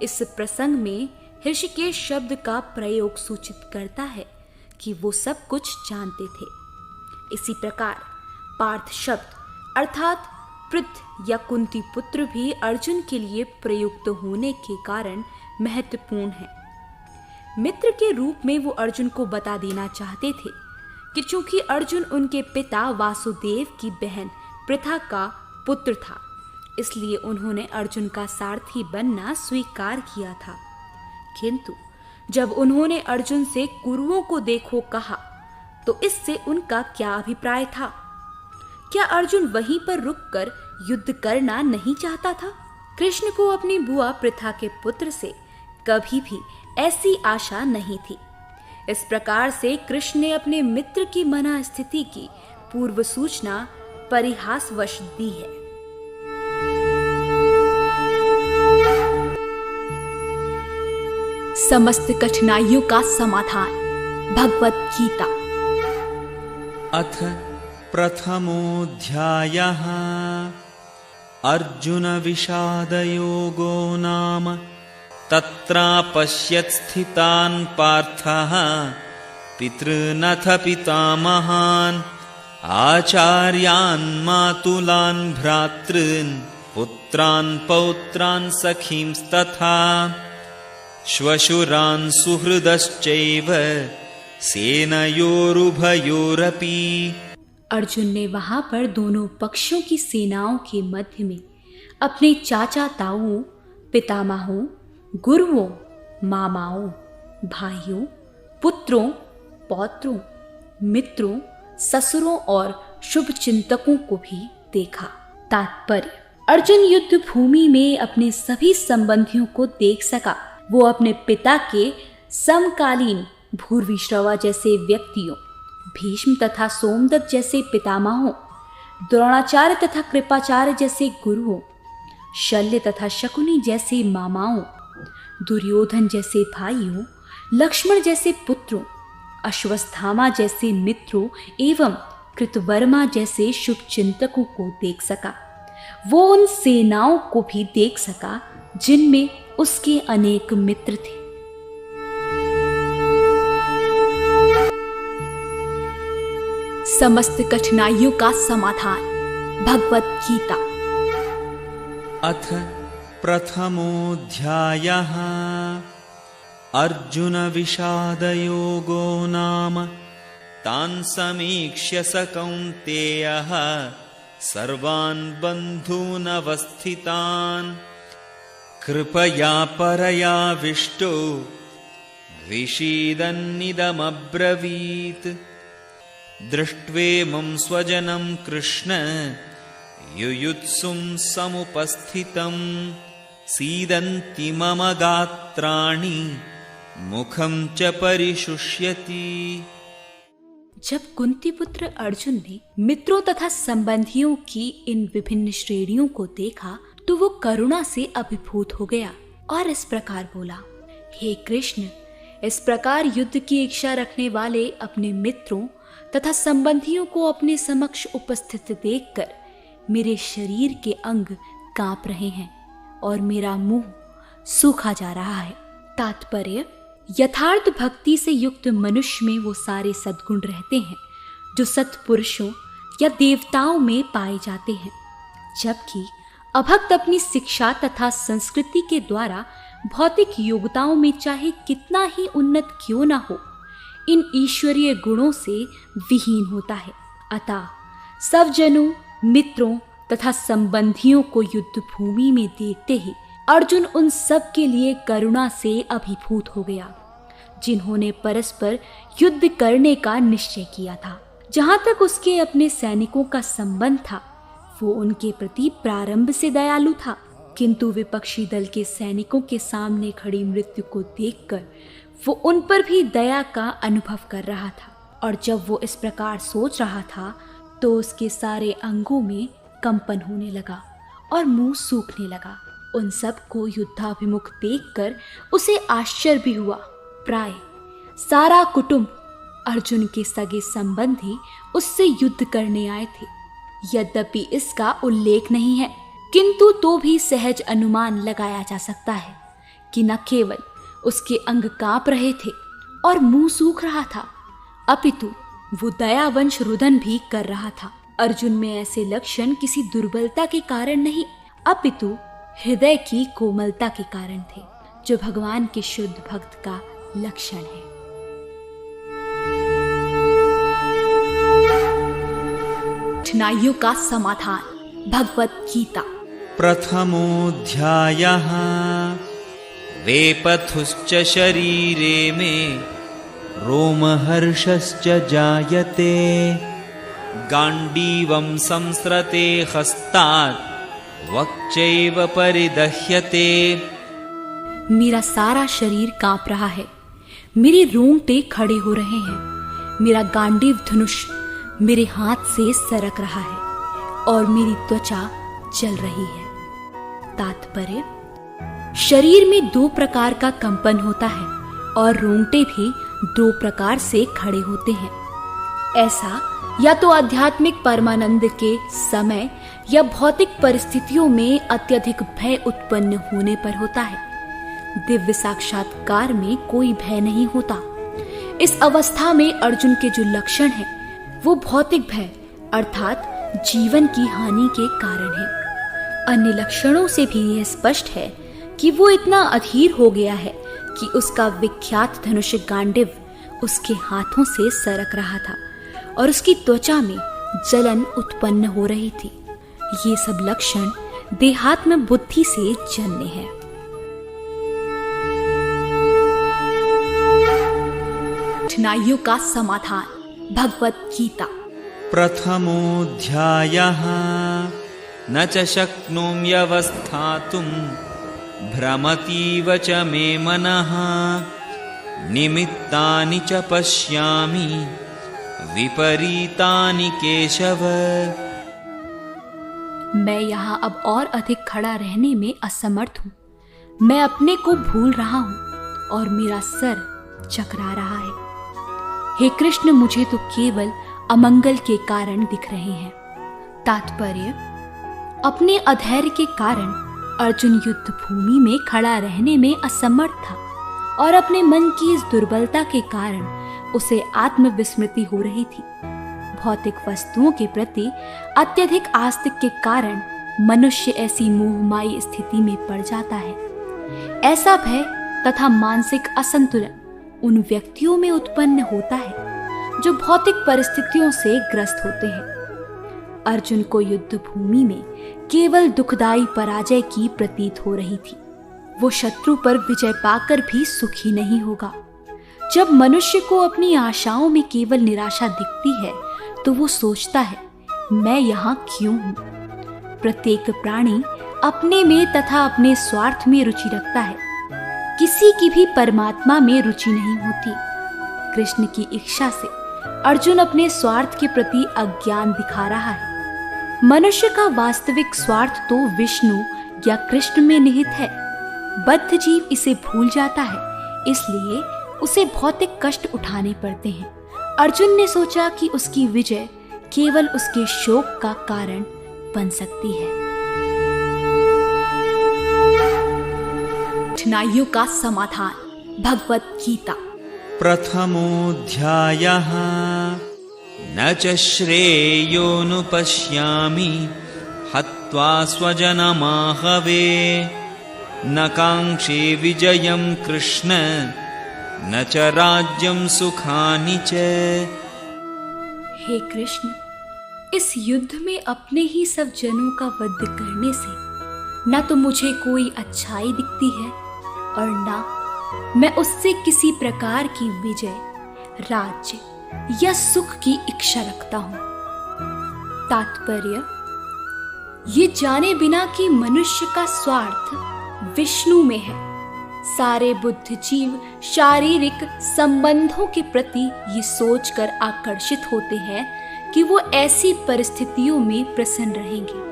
इस प्रसंग में ऋषिकेश शब्द का प्रयोग सूचित करता है कि वो सब कुछ जानते थे। इसी प्रकार पार्थ शब्द अर्थात पृथ या कुंती पुत्र भी अर्जुन के लिए प्रयुक्त होने के कारण महत्वपूर्ण है। मित्र के रूप में वो अर्जुन को बता देना चाहते थे कि चूंकि अर्जुन उनके पिता वासुदेव की बहन पृथा का पुत्र था, इसलिए उन्होंने अर्जुन का सारथी बनना स्वीकार किया था। किंतु जब उन्होंने अर्जुन से कुरुओं को देखो कहा तो इससे उनका क्या अभिप्राय था? क्या अर्जुन वहीं पर रुककर युद्ध करना नहीं चाहता था? कृष्ण को अपनी बुआ पृथा के पुत्र से कभी भी ऐसी आशा नहीं थी। इस प्रकार से कृष्ण ने अपने मित्र की मना स्थिति की पूर्व सूचना परिहासवश दी है। समस्त कठिनाइयों का समाधान। भगवत गीता। अथ प्रथमोऽध्यायः। अर्जुन विषादयोगो नाम तत्रापश्यत् स्थितान् पार्थः पितॄनथ पितामहान् आचार्यान् मातुलान् भ्रातॄन् पुत्रान् पौत्रान् सखींस्तथा श्वशुरान् सुहृदश्चैव सेनयोरुभयोरपि। अर्जुन ने वहां पर दोनों पक्षों की सेनाओं के मध्य में अपने चाचा ताऊओं, पितामहों, गुरुओं, मामाओं, भाइयों, पुत्रों, पौत्रों, मित्रों, ससुरों और शुभ चिंतकों को भी देखा। तात्पर्य, अर्जुन युद्ध भूमि में अपने सभी संबंधियों को देख सका। वो अपने पिता के समकालीन भूर्विश्रवा जैसे व्यक्तियों, भीष्म तथा सोमदत्त जैसे पितामहों, द्रोणाचार्य तथा कृपाचार्य जैसे गुरुओं, शल्य तथा शकुनी जैसे मामाओं, दुर्योधन जैसे भाइयों, लक्ष्मण जैसे पुत्रों, अश्वत्थामा जैसे मित्रों एवं कृतवर्मा जैसे शुभचिंतकों को देख सका। वो उन सेनाओं को भी देख सका जिनमें उसके अनेक मित्र थे। समस्त कठिनाइयों का समाधान। भगवत गीता। अथ प्रथमोऽध्यायः। अर्जुन विषादयोगो नाम तान् समीक्ष्य स कौन्तेयः सर्वान् बन्धून् अवस्थितान् कृपया परयाविष्टो विषीदन्निदमब्रवीत्। दृष्ट्वेमं स्वजनं कृष्ण युयुत्सुं समुपस्थितं सीदन्ति मम गात्राणि मुखं च परिशुष्यति। जब कुंती पुत्र अर्जुन ने मित्रों तथा संबंधियों की इन विभिन्न श्रेणियों को देखा तो वो करुणा से अभिभूत हो गया और इस प्रकार बोला, हे कृष्ण, इस प्रकार युद्ध की इच्छा रखने वाले अपने मित्रों तथा संबंधियों को अपने समक्ष उपस्थित देखकर मेरे शरीर के अंग कांप रहे हैं और मेरा मुंह सूखा जा रहा है। तात्पर्य: यथार्थ भक्ति से युक्त मनुष्य में वो सारे सद्गुण रहते हैं जो सत्पुरुषों या देवताओं में पाए जाते हैं, जबकि अभक्त अपनी शिक्षा तथा संस्कृति के द्वारा भौतिक योग्यताओं में चाहे कितना ही उन्नत क्यों न हो, इन ईश्वरीय गुणों से विहीन होता है। अतः सब जनों, मित्रों तथा संबंधियों को युद्ध भूमि में देखते ही अर्जुन उन सब के लिए करुणा से अभिभूत हो गया, जिन्होंने परस्पर युद्ध करने का निश्चय किया था। जहां तक उसके अपने सैनिकों का संबंध था, वो उनके प्रति प्रारंभ से दयालु था, किंतु विपक्षी दल के सैनिकों के सामने खड़ी मृत्यु को देखकर वो उन पर भी दया का अनुभव कर रहा था। और जब वो इस प्रकार सोच रहा था तो उसके सारे अंगों में कंपन होने लगा और मुंह सूखने लगा। उन सब को युद्धाभिमुख देखकर उसे आश्चर्य भी हुआ। प्राय सारा कुटुंब, अर्जुन के सगे संबंधी उससे युद्ध करने आए थे। यद्यपि इसका उल्लेख नहीं है, किंतु तो भी सहज अनुमान लगाया जा सकता है कि न केवल उसके अंग कांप रहे थे और मुंह सूख रहा था, अपितु वो दयावंश रुदन भी कर रहा था। अर्जुन में ऐसे लक्षण किसी दुर्बलता के कारण नहीं, अपितु हृदय की कोमलता के कारण थे, जो भगवान के शुद्ध भक्त का लक्षण है। कठिनाइयों का समाधान। भगवत गीता। प्रथमोऽध्यायः। वेपथुश्च शरीरे मे रोमहर्षश्च जायते, गाण्डीवं संसृते हस्तात् वक्चैव परिदह्यते। मेरा सारा शरीर कांप रहा है, मेरे रोंगटे खड़े हो रहे हैं, मेरा गांडीव धनुष मेरे हाथ से सरक रहा है और मेरी त्वचा जल रही है। तात्पर्य: शरीर में दो प्रकार का कंपन होता है और रोंगटे भी दो प्रकार से खड़े होते हैं। ऐसा या तो आध्यात्मिक परमानंद के समय या भौतिक परिस्थितियों में अत्यधिक भय उत्पन्न होने पर होता है। दिव्य साक्षात्कार में कोई भय नहीं होता। इस अवस्था में अर्जुन के जो लक्षण हैं, वो भौतिक भय अर्थात जीवन की हानि के कारण है। अन्य लक्षणों से भी यह स्पष्ट है कि वो इतना अधीर हो गया है कि उसका विख्यात धनुष गांडीव उसके हाथों से सरक रहा था और उसकी त्वचा में जलन उत्पन्न हो रही थी। ये सब लक्षण देहात्म बुद्धि से जन्मे हैं। कठिनाइयों का समाधान। भगवत गीता। प्रथमोऽध्यायः। न च शक्नोम्यवस्थातुं भ्रमतीव च मे मनः, निमित्तानि च पश्यामि विपरीतानि केशव। मैं यहाँ अब और अधिक खड़ा रहने में असमर्थ हूँ। मैं अपने को भूल रहा हूँ और मेरा सर चकरा रहा है। हे कृष्ण, मुझे तो केवल अमंगल के कारण दिख रहे हैं। तात्पर्य: अपने अधैर्य के कारण अर्जुन युद्ध भूमि में खड़ा रहने में असमर्थ था और अपने मन की इस दुर्बलता के कारण उसे आत्मविस्मृति हो रही थी। भौतिक वस्तुओं के प्रति अत्यधिक आस्तिक के कारण मनुष्य ऐसी मोहमाई स्थिति में पड़ जाता है। ऐसा भय तथा मानसिक असंतुलन उन व्यक्तियों में उत्पन्न होता है जो भौतिक परिस्थितियों से ग्रस्त होते हैं। अर्जुन को युद्ध भूमि में केवल दुखदायी पराजय की प्रतीत हो रही थी। वो शत्रु पर विजय पाकर भी सुखी नहीं होगा। जब मनुष्य को अपनी आशाओं में केवल निराशा दिखती है तो वो सोचता है, मैं यहाँ क्यों हूँ। प्रत्येक प्राणी अपने में तथा अपने स्वार्थ में रुचि रखता है। किसी की भी परमात्मा में रुचि नहीं होती। कृष्ण की इच्छा से अर्जुन अपने स्वार्थ के प्रति अज्ञान दिखा रहा है। मनुष्य का वास्तविक स्वार्थ तो विष्णु या कृष्ण में निहित है। बद्ध जीव इसे भूल जाता है, इसलिए उसे भौतिक कष्ट उठाने पड़ते हैं। अर्जुन ने सोचा कि उसकी विजय केवल उसके शोक का कारण बन सकती है। कठिनाइयों का समाधान। भगवत गीता। प्रथमोऽध्यायः न च श्रेयोऽनुपश्यामि हत्वा स्वजनमाहवे न काङ्क्षे विजयं कृष्ण न च राज्यं सुखानि च। हे कृष्ण, इस युद्ध में अपने ही सब जनों का वध करने से न तो मुझे कोई अच्छाई दिखती है और न मैं उससे किसी प्रकार की विजय, राज्य या सुख की इच्छा रखता हूं। तात्पर्य ये जाने बिना कि मनुष्य का स्वार्थ विष्णु में है। सारे बुद्ध जीव शारीरिक संबंधों के प्रति ये सोचकर आकर्षित होते हैं कि वो ऐसी परिस्थितियों में प्रसन्न रहेंगे।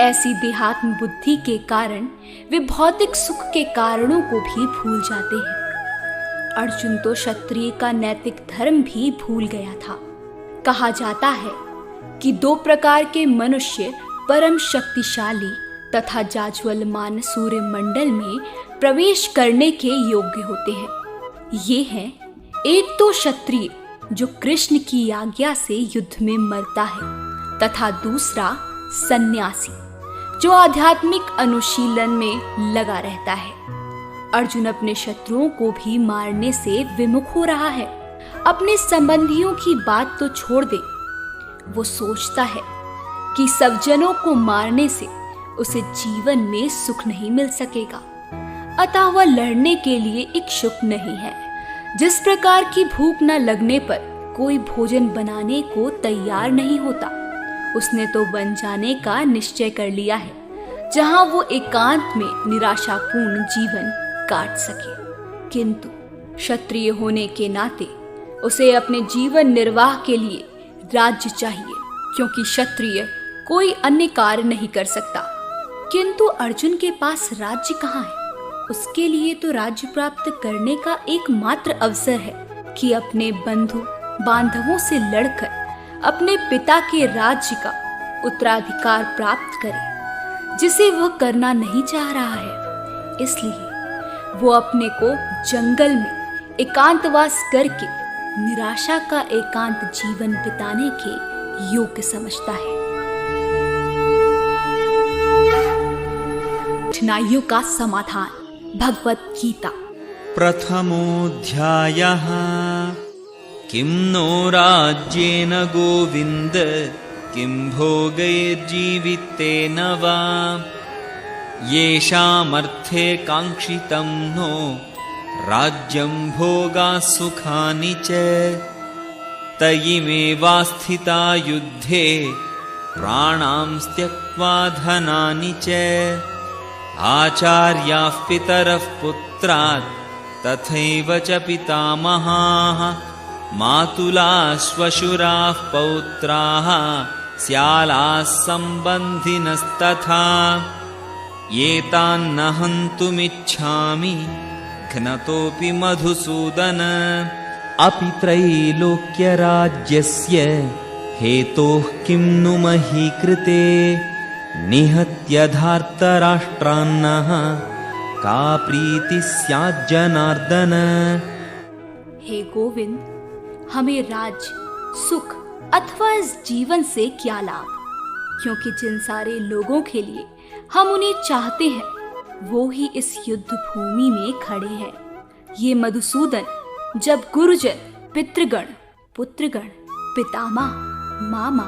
ऐसी देहात्म बुद्धि के कारण वे भौतिक सुख के कारणों को भी भूल जाते हैं। अर्जुन तो क्षत्रिय का नैतिक धर्म भी भूल गया था। कहा जाता है कि 2 प्रकार के मनुष्य परम शक्तिशाली तथा जाज्वल्यमान सूर्य मंडल में प्रवेश करने के योग्य होते हैं। ये हैं, एक तो क्षत्रिय जो कृष्ण की आज्ञा से युद्ध में मरता है, तथा दूसरा सन्यासी जो आध्यात्मिक अनुशीलन में लगा रहता है। अर्जुन अपने शत्रुओं को भी मारने से विमुख हो रहा है। अपने संबंधियों की बात तो छोड़ दे, वो सोचता है कि सब जनों को मारने से उसे जीवन में सुख नहीं मिल सकेगा, अतः वह लड़ने के लिए इच्छुक नहीं है। जिस प्रकार की भूख न लगने पर कोई भोजन बनाने को तैयार नहीं होता, उसने तो बन जाने का निश्चय कर लिया है, जहां वो एकांत में निराशापूर्ण जीवन काट सके। किंतु क्षत्रिय होने के नाते उसे अपने जीवन निर्वाह के लिए राज्य चाहिए, क्योंकि क्षत्रिय कोई अन्य कार्य नहीं कर सकता। किंतु अर्जुन के पास राज्य कहाँ है? उसके लिए तो राज्य प्राप्त करने का एकमात्र अवसर है कि अपने बंधु बांधवों से लड़कर अपने पिता के राज्य का उत्तराधिकार प्राप्त करे, जिसे वह करना नहीं चाह रहा है। इसलिए वो अपने को जंगल में एकांतवास करके निराशा का एकांत जीवन बिताने के योग्य समझता है। कठिनाइयों का समाधान, भगवत गीता। प्रथमोऽध्यायः किं नो राज्येन गोविन्द किं भोगैर्जीवितेन वा येषामर्थे काङ्क्षितं नो राज्यं भोगाः सुखानि च तयिमेवा स्थिता युद्धे प्राणां त्यक्त्वा धनानि च आचार्याः पितरः पुत्रात् तथैव च पितामहाः मातुलाः श्वशुराः पौत्राः स्यालाः सम्बन्धिनस्तथा एतान्न हन्तुमिच्छामि घ्नतोऽपि मधुसूदन अपि त्रैलोक्यराज्यस्य हेतोः किं नु मही कृते निहत्य धार्तराष्ट्रान्नः का प्रीति स्यात् जनार्दन। हे गोविंद, हमें राज्य, सुख अथवा इस जीवन से क्या लाभ, क्योंकि जिन सारे लोगों के लिए हम उन्हें चाहते हैं वो ही इस युद्ध भूमि में खड़े हैं। ये मधुसूदन जब गुरुजन, पितृगण, पुत्रगण, पितामह, मामा,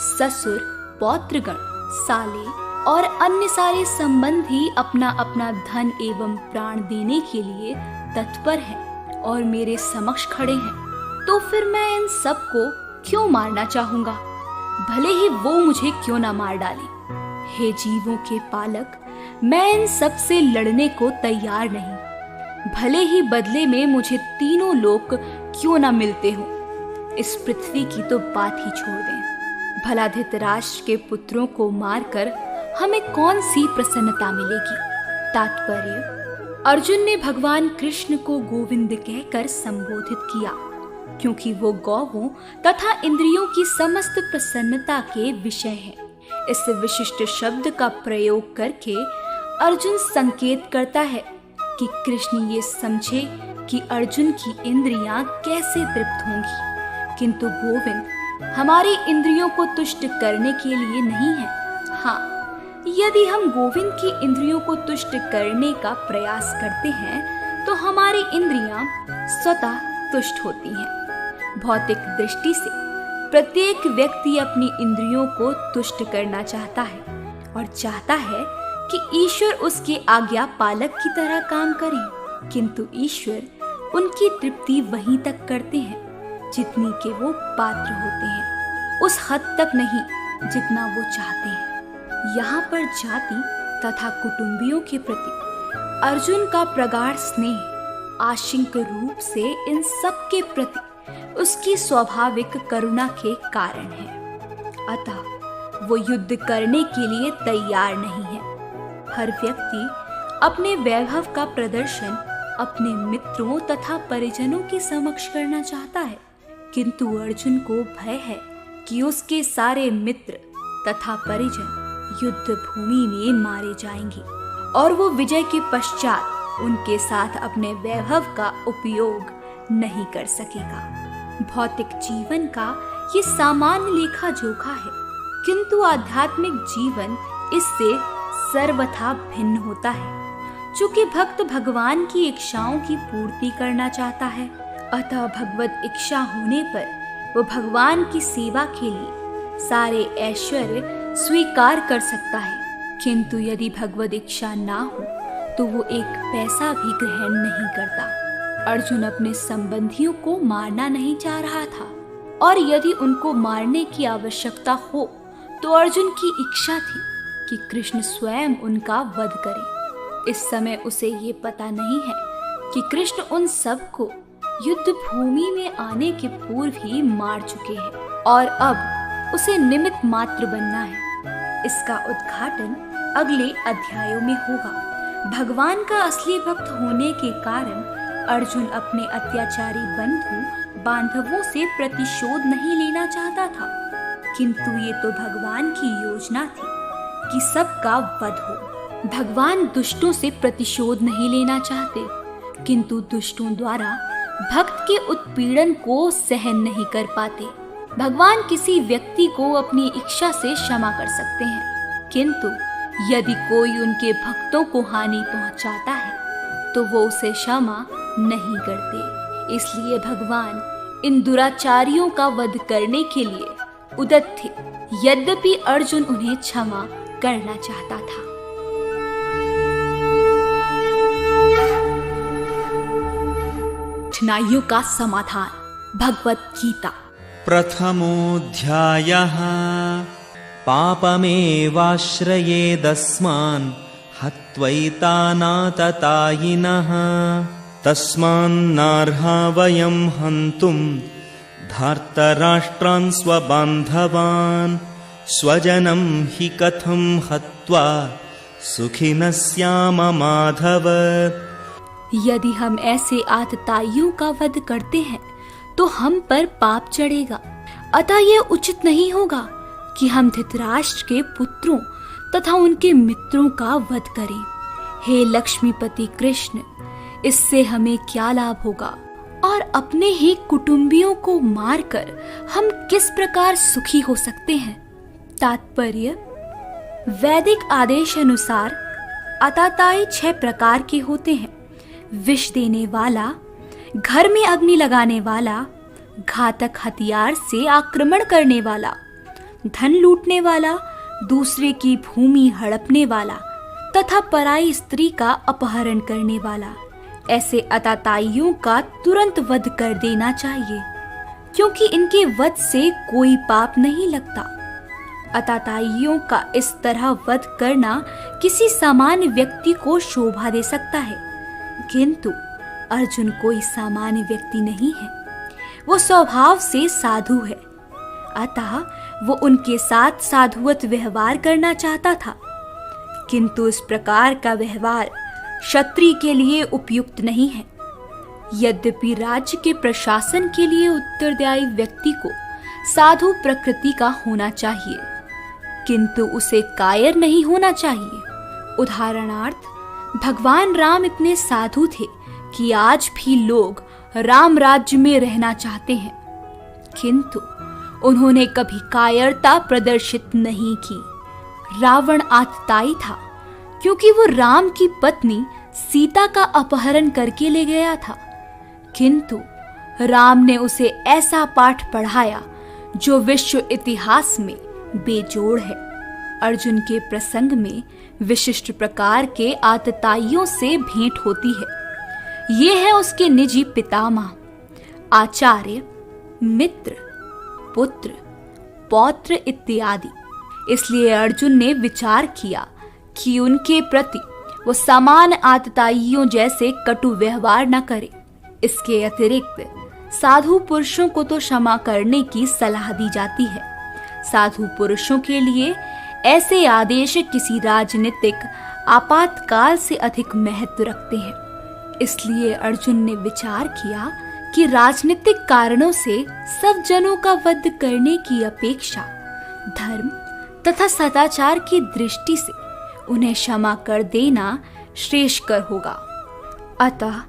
ससुर, पौत्रगण, साले और अन्य सारे संबंधी अपना अपना धन एवं प्राण देने के लिए तत्पर हैं और मेरे समक्ष खड़े हैं, तो फिर मैं इन सब को क्यों मारना चाहूंगा, भले ही वो मुझे क्यों ना मार डाले। हे जीवों के पालक, मैं इन सब से लड़ने को तैयार नहीं, भले ही बदले में मुझे तीनों लोक क्यों ना मिलते हो। इस पृथ्वी की तो बात ही छोड़ दें। भला धृतराष्ट्र के पुत्रों को मारकर हमें कौन सी प्रसन्नता मिलेगी। तात्पर्य, अर्जुन ने भगवान कृष्ण को गोविंद कहकर संबोधित किया, क्योंकि वो गौवों तथा इंद्रियों की समस्त प्रसन्नता के विषय हैं। इस विशिष्ट शब्द का प्रयोग करके अर्जुन संकेत करता है कि कृष्ण ये समझे कि अर्जुन की इंद्रियां कैसे तृप्त होंगी, किंतु गोविंद हमारी इंद्रियों को तुष्ट करने के लिए नहीं है। हाँ, यदि हम गोविंद की इंद्रियों को तुष्ट करने का प्रयास करते हैं तो हमारी इंद्रियां स्वतः तुष्ट होती हैं। भौतिक दृष्टि से प्रत्येक व्यक्ति अपनी इंद्रियों को तुष्ट करना चाहता है और चाहता है कि ईश्वर उसके आज्ञा पालक की तरह काम करे, किंतु ईश्वर उनकी तृप्ति वहीं तक करते हैं जितनी के वो पात्र होते हैं, उस हद तक नहीं जितना वो चाहते हैं। यहाँ पर जाति तथा कुटुंबियों के प्रति अर्जुन का प्रगाढ़ स्नेह आशंक रूप से इन सब के प्रति उसकी स्वाभाविक करुणा के कारण है। अतः वो युद्ध करने के लिए तैयार नहीं है। हर व्यक्ति अपने वैभव का प्रदर्शन अपने मित्रों तथा परिजनों के समक्ष करना चाहता है, किंतु अर्जुन को भय है कि उसके सारे मित्र तथा परिजन युद्ध भूमि में मारे जाएंगे और वो विजय के पश्चात उनके साथ अपने वैभव का उपयोग नहीं कर सकेगा। भौतिक जीवन का ये सामान्य लेखा जोखा है, किंतु आध्यात्मिक जीवन इससे सर्वथा भिन्न होता है। चूंकि भक्त भगवान की इच्छाओं की पूर्ति करना चाहता है, अतः भगवत इच्छा होने पर वो भगवान की सेवा के लिए सारे ऐश्वर्य स्वीकार कर सकता है, किंतु यदि भगवत इच्छा ना हो तो वो एक पैसा भी ग्रहण नहीं करता। अर्जुन अपने संबंधियों को मारना नहीं चाह रहा था, और यदि उनको मारने की आवश्यकता हो तो अर्जुन की इच्छा थी कि कृष्ण स्वयं उनका वध करे। इस समय उसे ये पता नहीं है कि कृष्ण उन सब को युद्ध भूमि में आने के पूर्व ही मार चुके हैं और अब उसे निमित्त मात्र बनना है। इसका उद्घाटन अगले अध्यायों में होगा। भगवान का असली भक्त होने के कारण अर्जुन अपने अत्याचारी बंधु बांधवों से प्रतिशोध नहीं लेना चाहता था, किंतु ये तो भगवान की योजना थी कि सबका वध हो। भगवान दुष्टों से प्रतिशोध नहीं लेना चाहते, किंतु दुष्टों द्वारा भक्त के उत्पीड़न को सहन नहीं कर पाते। भगवान किसी व्यक्ति को अपनी इच्छा से क्षमा कर सकते हैं, किंतु यदि कोई उनके भक्तों को हानि पहुंचाता है तो वो उसे क्षमा नहीं करते। इसलिए भगवान इन दुराचारियों का वध करने के लिए उद्यत थे, यद्यपि अर्जुन उन्हें क्षमा करना चाहता था। कठिनाइयों का समाधान। भगवत गीता। प्रथमोऽध्यायः पापमेवाश्रयेदस्मान् हत्वैतानाततायिनः तस्मान्नार्हा वयं हन्तुं धार्तराष्ट्रान् स्वबान्धवान् स्वजनं हि कथं हत्वा सुखिनः स्याम माधव। यदि हम ऐसे आतताइयों का वध करते हैं तो हम पर पाप चढ़ेगा। अतः यह उचित नहीं होगा कि हम धृतराष्ट्र के पुत्रों तथा उनके मित्रों का वध करें। हे लक्ष्मीपति कृष्ण, इससे हमें क्या लाभ होगा और अपने ही कुटुंबियों को मारकर हम किस प्रकार सुखी हो सकते हैं। तात्पर्य, वैदिक आदेश अनुसार आतताई 6 प्रकार के होते हैं। विष देने वाला, घर में अग्नि लगाने वाला, घातक हथियार से आक्रमण करने वाला, धन लूटने वाला, दूसरे की भूमि हड़पने वाला तथा पराई स्त्री का अपहरण करने वाला। ऐसे आतताइयों का तुरंत वध कर देना चाहिए, क्योंकि इनके वध से कोई पाप नहीं लगता। आतताइयों का इस तरह वध करना किसी सामान्य व्यक्ति को शोभा दे सकता है, किंतु अर्जुन कोई सामान्य व्यक्ति नहीं है। वो स्वभाव से साधु है, अतः वो उनके साथ साधुवत व्यवहार करना चाहता था, किंतु इस प्रकार का व्यवहार क्षत्रिय के लिए उपयुक्त नहीं है। यद्यपि राज्य के प्रशासन के लिए उत्तरदायी व्यक्ति को साधु प्रकृति का होना चाहिए, किंतु उसे कायर नहीं होना चाहिए। उदाहरणार्थ, भगवान राम इतने साधु थे कि आज भी लोग राम राज्य में रहना चाहते हैं, किंतु उन्होंने कभी कायरता प्रदर्शित नहीं की। रावण आतताई था क्योंकि वो राम की पत्नी सीता का अपहरण करके ले गया था, किंतु राम ने उसे ऐसा पाठ पढ़ाया जो विश्व इतिहास में बेजोड़ है। अर्जुन के प्रसंग में विशिष्ट प्रकार के आतताइयों से भेंट होती है। ये है उसके निजी पितामह, आचार्य, मित्र, पुत्र, पौत्र इत्यादि। इसलिए अर्जुन ने विचार किया कि उनके प्रति वो समान आतताइयों जैसे कटु व्यवहार न करे। इसके अतिरिक्त साधु पुरुषों को तो क्षमा करने की सलाह दी जाती है। साधु पुरुषों के लिए ऐसे आदेश किसी राजनीतिक आपातकाल से अधिक महत्व रखते हैं। इसलिए अर्जुन ने विचार किया कि राजनीतिक कारणों से सब जनों का वध करने की अपेक्षा धर्म तथा सदाचार की दृष्टि से उन्हें क्षमा कर देना श्रेयस्कर होगा। अतः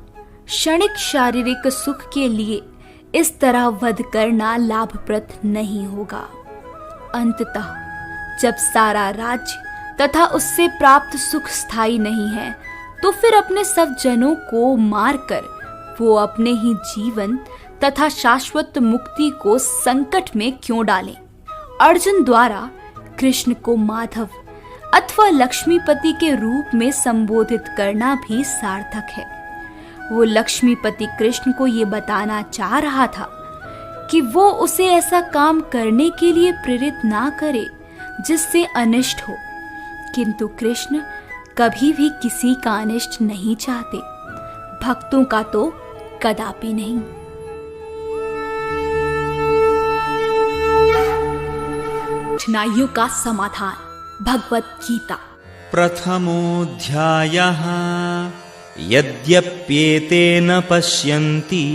क्षणिक शारीरिक सुख के लिए इस तरह वध करना लाभप्रद नहीं होगा। अंततः जब सारा राज्य तथा उससे प्राप्त सुख स्थायी नहीं है, तो फिर अपने सब जनों को मारकर वो अपने ही जीवन तथा शाश्वत मुक्ति को संकट में क्यों डालें? अर्जुन द्वारा कृष्ण को माधव अथवा लक्ष्मीपति के रूप में संबोधित करना भी सार्थक है। वो लक्ष्मीपति कृष्ण को ये बताना चाह रहा था कि वो उसे ऐसा काम करने के लिए प्रेरित ना करे जिससे अनिष्ट हो, किंतु कृष्ण कभी भी किसी का अनिष्ट नहीं चाहते, भक्तों का तो कदापि नहीं। कठिनाइयों का समाधान। भगवत गीता। प्रथमोऽध्यायः। यद्यप्येतेन पश्यन्ति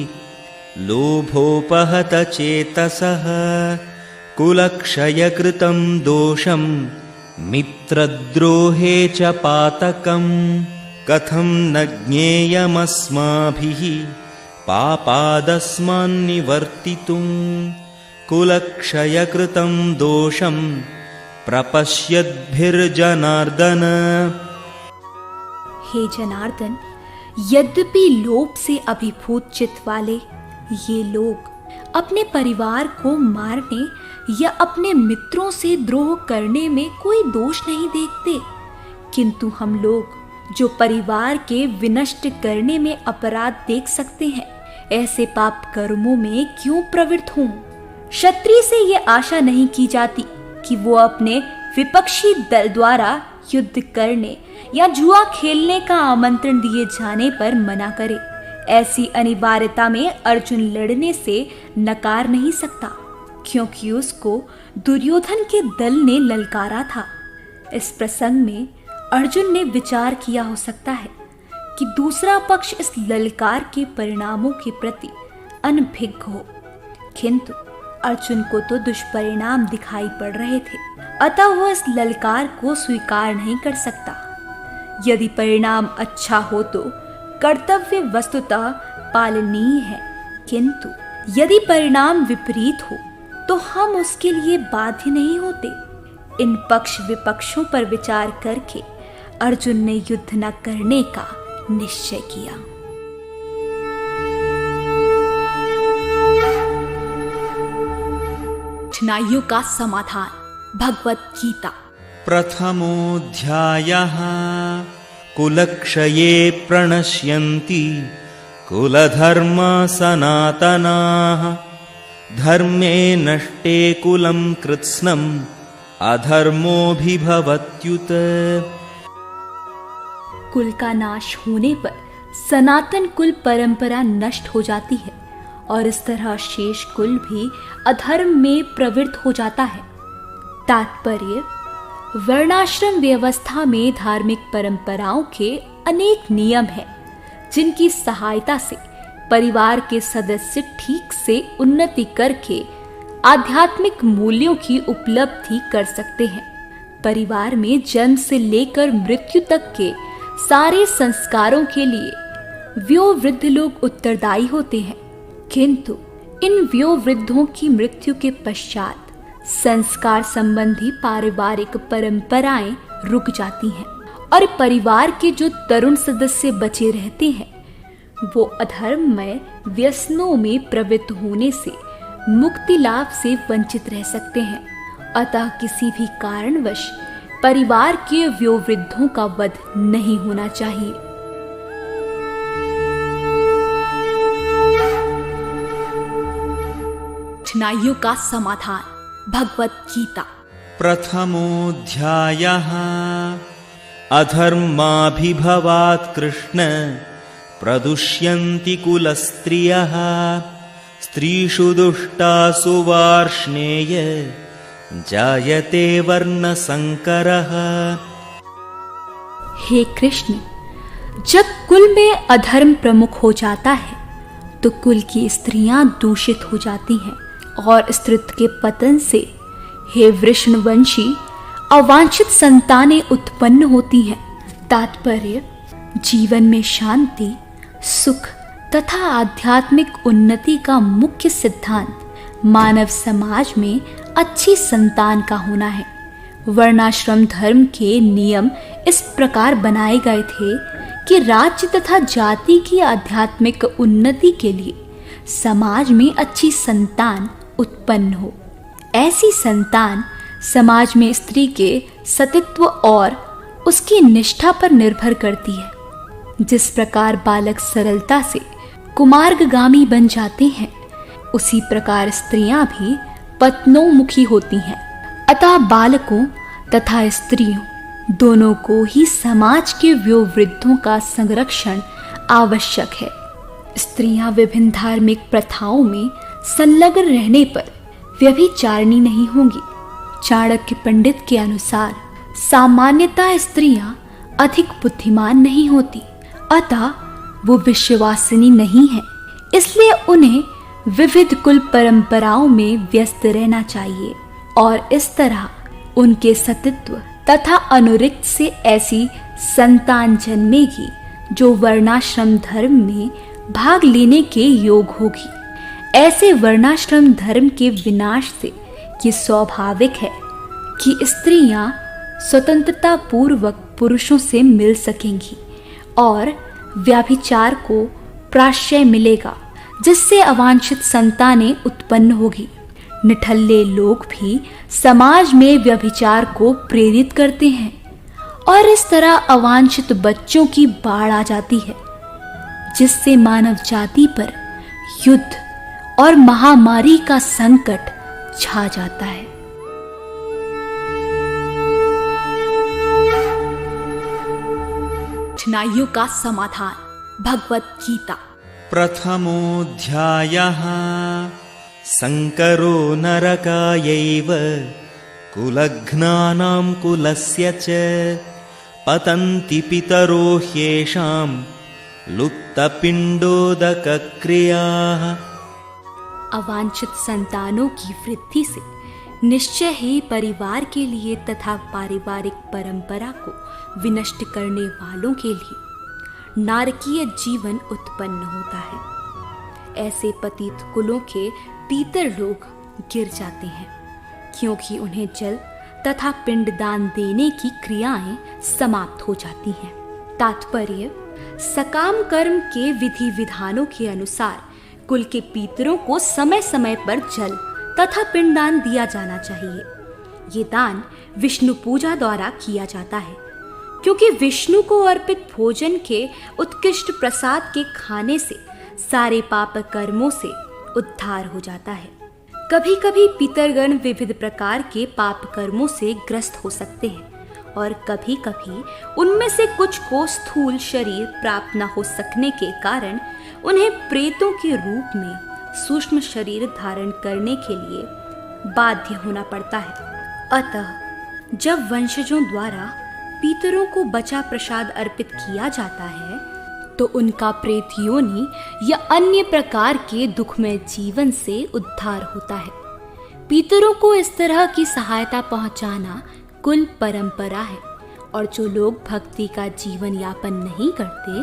लोभोपहत चेतसः कुलक्षयकृतं दोषं मित्रद्रोहे च पातकं कथं न ज्ञेयमस्माभिः पापादस्मान्निवर्तितुं कुलक्षयकृतं दोषं प्रपश्यद्भिर्जनार्दन। हे जनार्दन, यद्यपि लोभ से अभिभूत चित्त वाले ये लोग अपने परिवार को मारने या अपने मित्रों से द्रोह करने में कोई दोष नहीं देखते, किंतु हम लोग जो परिवार के विनष्ट करने में अपराध देख सकते हैं, ऐसे पाप कर्मों में क्यों प्रवृत्त हों? क्षत्रिय से ये आशा नहीं की जाती कि वो अपने विपक्षी दल द्वारा युद्ध करने या जुआ खेलने का आमंत्रण दिए जाने पर मना करे। ऐसी अनिवार्यता में अर्जुन लड़ने से नकार नहीं सकता, क्योंकि उसको दुर्योधन के दल ने ललकारा था। इस प्रसंग में अर्जुन ने विचार किया हो सकता है कि दूसरा पक्ष इस ललकार के परिणामों के प्रति अनभिज्ञ हो, किंतु अर्जुन को तो दुष्परिणाम दिखाई पड़ रहे थे, अतः वह इस ललकार को स्वीकार नहीं कर सकता। यदि परिणाम अच्छा हो तो कर्तव्य वस्तुतः पालनीय है, किंतु यदि परिणाम विपरीत हो तो हम उसके लिए बाध्य नहीं होते। इन पक्ष विपक्षों पर विचार करके अर्जुन ने युद्ध न करने का निश्चय किया। कठिनाइयों का समाधान। भगवत गीता। प्रथमोऽध्यायः। कुलक्षये प्रणश्यन्ति कुलधर्मा सनातनाः धर्मे नष्टे कुलं कृत्स्नम् अधर्मोऽभिभवत्युत। कुल का नाश होने पर सनातन कुल परंपरा नष्ट हो जाती है और इस तरह शेष कुल भी अधर्म में प्रवृत्त हो जाता है। तात्पर्य, वर्णाश्रम व्यवस्था में धार्मिक परंपराओं के अनेक नियम हैं, जिनकी सहायता से परिवार के सदस्य ठीक से उन्नति करके आध्यात्मिक मूल्यों की उपलब्धि कर सकते हैं। परिवार में जन्म से लेकर मृत्यु तक के सारे संस्कारों के लिए वयोवृद्ध लोग उत्तरदायी होते हैं, किंतु इन वयोवृद्धों की मृत्यु के पश्चात संस्कार संबंधी पारिवारिक परंपराएं रुक जाती हैं और परिवार के जो तरुण सदस्य बचे रहते हैं वो अधर्ममय व्यसनों में प्रवृत्त होने से मुक्ति लाभ से वंचित रह सकते हैं। अतः किसी भी कारणवश परिवार के वयोवृद्धों का वध नहीं होना चाहिए। कठिनाइयों का समाधान। भगवत गीता। प्रथमोऽध्यायः अधर्माभिभवात् कृष्ण प्रदुष्यन्ति कुलस्त्रियः स्त्रीषु दुष्टासु वार्ष्णेय जायते वर्णसंकरः। हे कृष्ण, जब कुल में अधर्म प्रमुख हो जाता है तो कुल की स्त्रियां दूषित हो जाती हैं और स्त्रीत्व के पतन से हे वृषणवंशी अवांछित संतानें उत्पन्न होती हैं। तात्पर्य, जीवन में शांति, सुख तथा आध्यात्मिक उन्नति का मुख्य सिद्धांत मानव समाज में अच्छी संतान का होना है। वर्णाश्रम धर्म के नियम इस प्रकार बनाए गए थे कि राज्य तथा जाति की आध्यात्मिक उन्नति के लिए समाज में अच्छी संतान उत्पन्न हो। ऐसी संतान समाज में स्त्री के सतीत्व और उसकी निष्ठा पर निर्भर करती है। जिस प्रकार बालक सरलता से कुमार्गगामी बन जाते हैं, उसी प्रकार स्त्रियां भी पत्नोमुखी होती हैं। अतः बालकों तथा स्त्रियों दोनों को ही समाज के वयोवृद्धों का संरक्षण आवश्यक है। स्त्रियां विभिन्न धार्मिक प्रथाओं में संलग्न रहने पर व्यभिचारिणी नहीं होंगी। चाणक्य पंडित के अनुसार सामान्यतः स्त्रियां अधिक बुद्धिमान नहीं होती, अतः वो विश्वासिनी नहीं है, इसलिए उन्हें विविध कुल परंपराओं में व्यस्त रहना चाहिए और इस तरह उनके सतीत्व तथा अनुरिक्त से ऐसी संतान जन्मेगी जो वर्णाश्रम धर्म में भाग लेने के योग होगी। ऐसे वर्णाश्रम धर्म के विनाश से ये स्वाभाविक है कि स्त्रियां स्वतंत्रता पूर्वक पुरुषों से मिल सकेंगी और व्याभिचार को प्राश्रय मिलेगा, जिससे अवांछित संतानें उत्पन्न होगी। निठल्ले लोग भी समाज में व्यभिचार को प्रेरित करते हैं और इस तरह अवांछित बच्चों की बाढ़ आ जाती है, जिससे मानव जाति पर युद्ध और महामारी का संकट छा जाता है। कठिनाइयों का समाधान। भगवत गीता। प्रथमोऽध्यायः संकरो नरकायैव कुलघ्नानां कुलस्य च पतन्ति पितरो ह्येषां लुप्तपिण्डोदकक्रियाः। अवांछित संतानों की वृद्धि से निश्चय ही परिवार के लिए तथा पारिवारिक परंपरा को विनष्ट करने वालों के लिए नारकीय जीवन उत्पन्न होता है। ऐसे पतित कुलों के पीतर लोग गिर जाते हैं, क्योंकि उन्हें जल तथा पिंडदान देने की क्रियाएं समाप्त हो जाती हैं। तात्पर्य, सकाम कर्म के विधि विधानों के अनुसार कुल के पीतरों को समय समय पर जल तथा पिंडदान दिया जाना चाहिए। ये दान विष्णु पूजा द्वारा किया जाता है, क्योंकि विष्णु को अर्पित भोजन के उत्कृष्ट प्रसाद के खाने से सारे पाप कर्मों से उद्धार हो जाता है। कभी कभी पितरगण विविध प्रकार के पाप कर्मों से ग्रस्त हो सकते हैं और कभी कभी उनमें से कुछ को स्थूल शरीर प्राप्त न हो सकने के कारण उन्हें प्रेतों के रूप में सूक्ष्म शरीर धारण करने के लिए बाध्य होना पड़ता है। अतः जब वंशजों द्वारा पीतरों को बचा प्रसाद अर्पित किया जाता है तो उनका प्रेत योनि या अन्य प्रकार के दुखमय जीवन से उद्धार होता है। पीतरों को इस तरह की सहायता पहुंचाना कुल परंपरा है और जो लोग भक्ति का जीवन यापन नहीं करते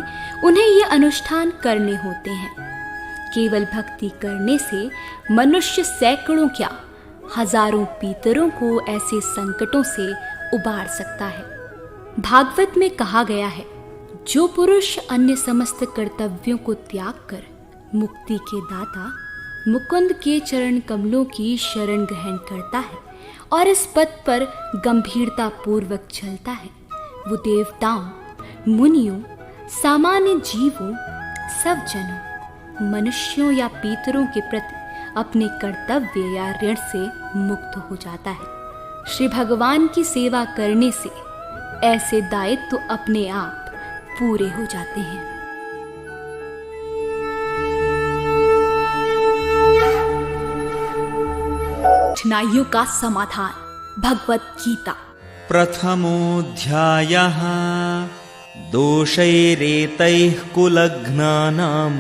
उन्हें ये अनुष्ठान करने होते हैं। केवल भक्ति करने से मनुष्य सैकड़ों क्या हजारों पीतरों को ऐसे संकटों से उबार सकता है। भागवत में कहा गया है, जो पुरुष अन्य समस्त कर्तव्यों को त्याग कर मुक्ति के दाता मुकुंद के चरण कमलों की शरण ग्रहण करता है और इस पथ पर गंभीरता पूर्वक चलता है, वो देवताओं, मुनियों, सामान्य जीवों, सब जनों, मनुष्यों या पीतरों के प्रति अपने कर्तव्य या ऋण से मुक्त हो जाता है। श्री भगवान की सेवा करने से ऐसे दायित्व तो अपने आप पूरे हो जाते हैं। कठिनाइयों का समाधान। भगवत गीता। प्रथमोऽध्यायः दोषैरेतैः कुलघ्नानां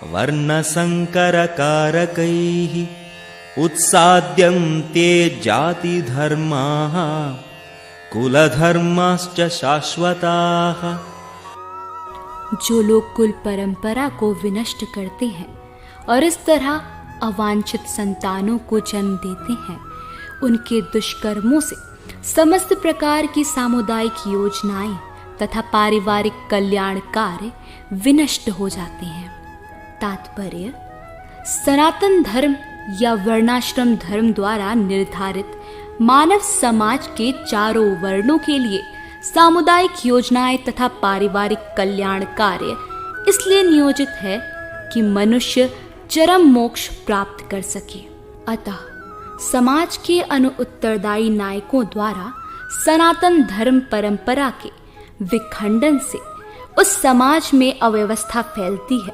वर्णसंकरकारकैः उत्साद्यन्ते जातिधर्माः कुलधर्माश्च शाश्वताः। जो लोग कुल परंपरा को विनष्ट करते हैं और इस तरह अवांछित संतानों को जन्म देते हैं, उनके दुष्कर्मों से समस्त प्रकार की सामुदायिक योजनाएं तथा पारिवारिक कल्याण कार्य विनष्ट हो जाते हैं। तात्पर्य, सनातन धर्म या वर्णाश्रम धर्म द्वारा निर्धारित मानव समाज के चारों वर्णों के लिए सामुदायिक योजनाएं तथा पारिवारिक कल्याण कार्य इसलिए नियोजित है कि मनुष्य चरम मोक्ष प्राप्त कर सके। अतः समाज के अनुत्तरदायी नायकों द्वारा सनातन धर्म परंपरा के विखंडन से उस समाज में अव्यवस्था फैलती है।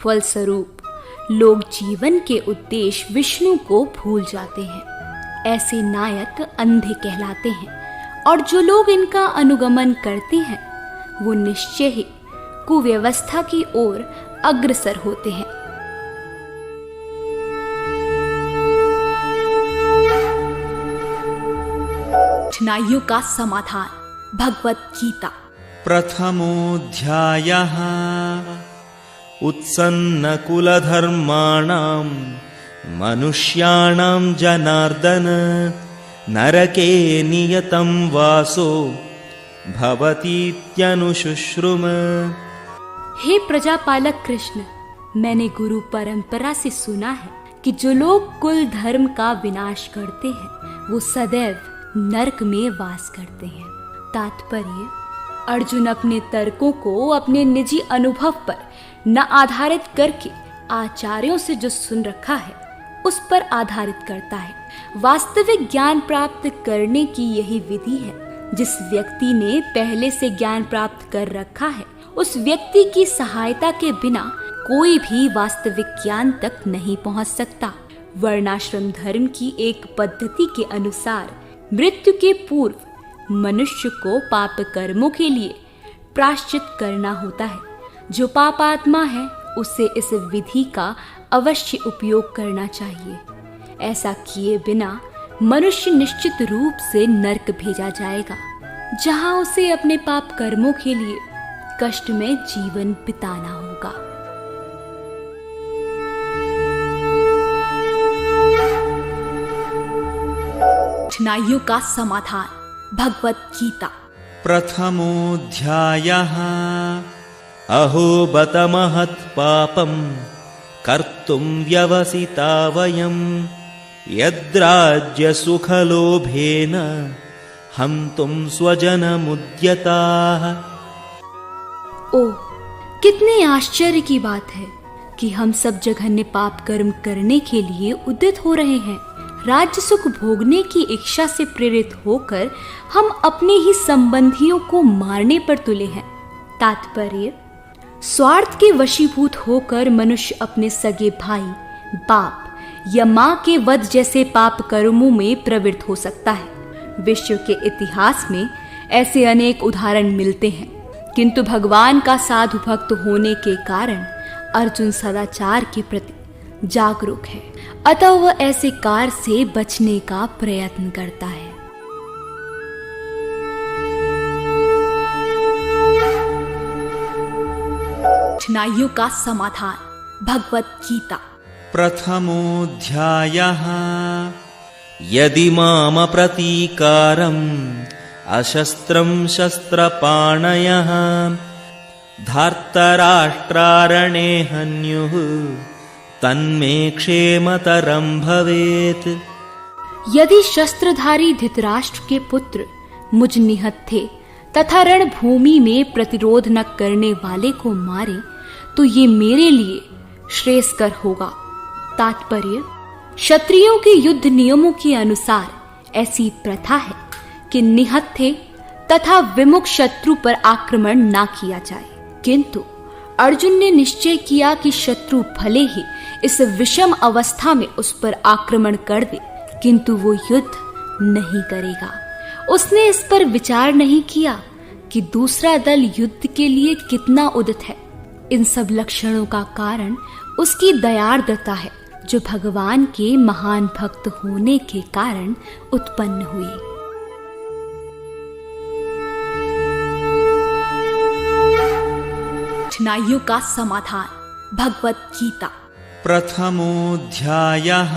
फलस्वरूप लोग जीवन के उद्देश्य विष्णु को भूल जाते हैं। ऐसे नायक अंधे कहलाते हैं और जो लोग इनका अनुगमन करते हैं वो निश्चय ही कुव्यवस्था की ओर अग्रसर होते हैं। कठिनाइयों का समाधान। भगवत गीता। प्रथमोऽध्यायः उत्सन्नकुलधर्माणां मनुष्याणां जनार्दन नरके नियतं वासो भवतीत्यनुशुश्रुम। हे प्रजापालक कृष्ण, मैंने गुरु परंपरा से सुना है कि जो लोग कुल धर्म का विनाश करते हैं वो सदैव नरक में वास करते हैं। तात्पर्य, अर्जुन अपने तर्कों को अपने निजी अनुभव पर न आधारित करके आचार्यों से जो सुन रखा है उस पर आधारित करता है। वास्तविक ज्ञान प्राप्त करने की यही विधि है। जिस व्यक्ति ने पहले से ज्ञान प्राप्त कर रखा है उस व्यक्ति की सहायता के बिना कोई भी वास्तविक ज्ञान तक नहीं पहुंच सकता। वर्णाश्रम धर्म की एक पद्धति के अनुसार मृत्यु के पूर्व मनुष्य को पाप कर्मों के लिए प्रायश्चित करना होता है। जो पापात्मा है उसे इस विधि का अवश्य उपयोग करना चाहिए। ऐसा किए बिना मनुष्य निश्चित रूप से नरक भेजा जाएगा, जहां उसे अपने पाप कर्मों के लिए कष्ट में जीवन बिताना होगा। कठिनाइयों का समाधान। भगवत गीता। प्रथमोऽध्यायः अहो बत महत्पापं कर्तुं व्यवसिता वयं यद्राज्यसुखलोभेन हन्तुं स्वजनमुद्यताः। ओ, कितने आश्चर्य की बात है कि हम सब जघन्य पाप कर्म करने के लिए उद्यत हो रहे हैं। राज्य सुख भोगने की इच्छा से प्रेरित होकर हम अपने ही संबंधियों को मारने पर तुले हैं। तात्पर्य, स्वार्थ के वशीभूत होकर मनुष्य अपने सगे भाई, बाप या माँ के वध जैसे पाप कर्मों में प्रवृत्त हो सकता है। विश्व के इतिहास में ऐसे अनेक उदाहरण मिलते हैं, किंतु भगवान का साधु भक्त होने के कारण अर्जुन सदाचार के प्रति जागरूक है, अतः वह ऐसे कार्य से बचने का प्रयत्न करता है। कठिनाइयों का समाधान। भगवत गीता। प्रथमोऽध्यायः यदि माम प्रतीकारम् अशस्त्रं शस्त्रपाणयः धार्तराष्ट्रारणे हन्युः तन्मे क्षेमतरं भवेत्। यदि शस्त्रधारी धृतराष्ट्र के पुत्र मुझ निहत्थे तथा रणभूमि में प्रतिरोध न करने वाले को मारे तो ये मेरे लिए श्रेयस्कर होगा। तात्पर्य, क्षत्रियों के युद्ध नियमों के अनुसार ऐसी प्रथा है कि निहत्थे तथा विमुख शत्रु पर आक्रमण ना किया जाए, किंतु अर्जुन ने निश्चय किया कि शत्रु भले ही इस विषम अवस्था में उस पर आक्रमण कर दे, किंतु वो युद्ध नहीं करेगा। उसने इस पर विचार नहीं किया कि दूसरा दल युद्ध के लिए कितना उदित है। इन सब लक्षणों का कारण उसकी दयार्द्रता है, जो भगवान के महान भक्त होने के कारण उत्पन्न हुई। कठिनाइयों का समाधान। भगवत गीता। प्रथमोऽध्यायः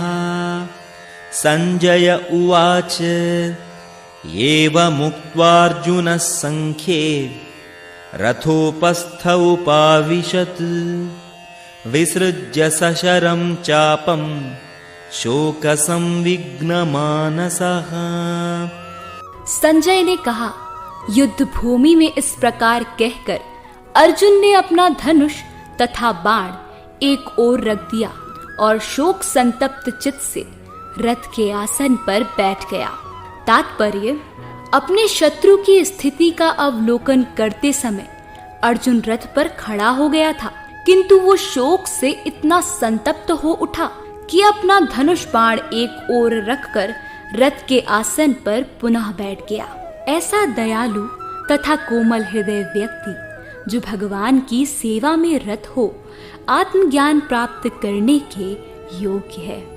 संजय उवाच एवमुक्त्वार्जुनः संख्ये रथोपस्थ उपाविशत् विसृज्य सशरं चापं शोकसंविघ्नमानसः। संजय ने कहा, युद्ध भूमि में इस प्रकार कहकर अर्जुन ने अपना धनुष तथा बाण एक ओर रख दिया और शोक संतप्त चित्त से रथ के आसन पर बैठ गया। तात्पर्य, अपने शत्रु की स्थिति का अवलोकन करते समय अर्जुन रथ पर खड़ा हो गया था, किंतु वो शोक से इतना संतप्त हो उठा कि अपना धनुष बाण एक ओर रखकर रथ के आसन पर पुनः बैठ गया। ऐसा दयालु तथा कोमल हृदय व्यक्ति जो भगवान की सेवा में रत हो, आत्मज्ञान प्राप्त करने के योग्य है।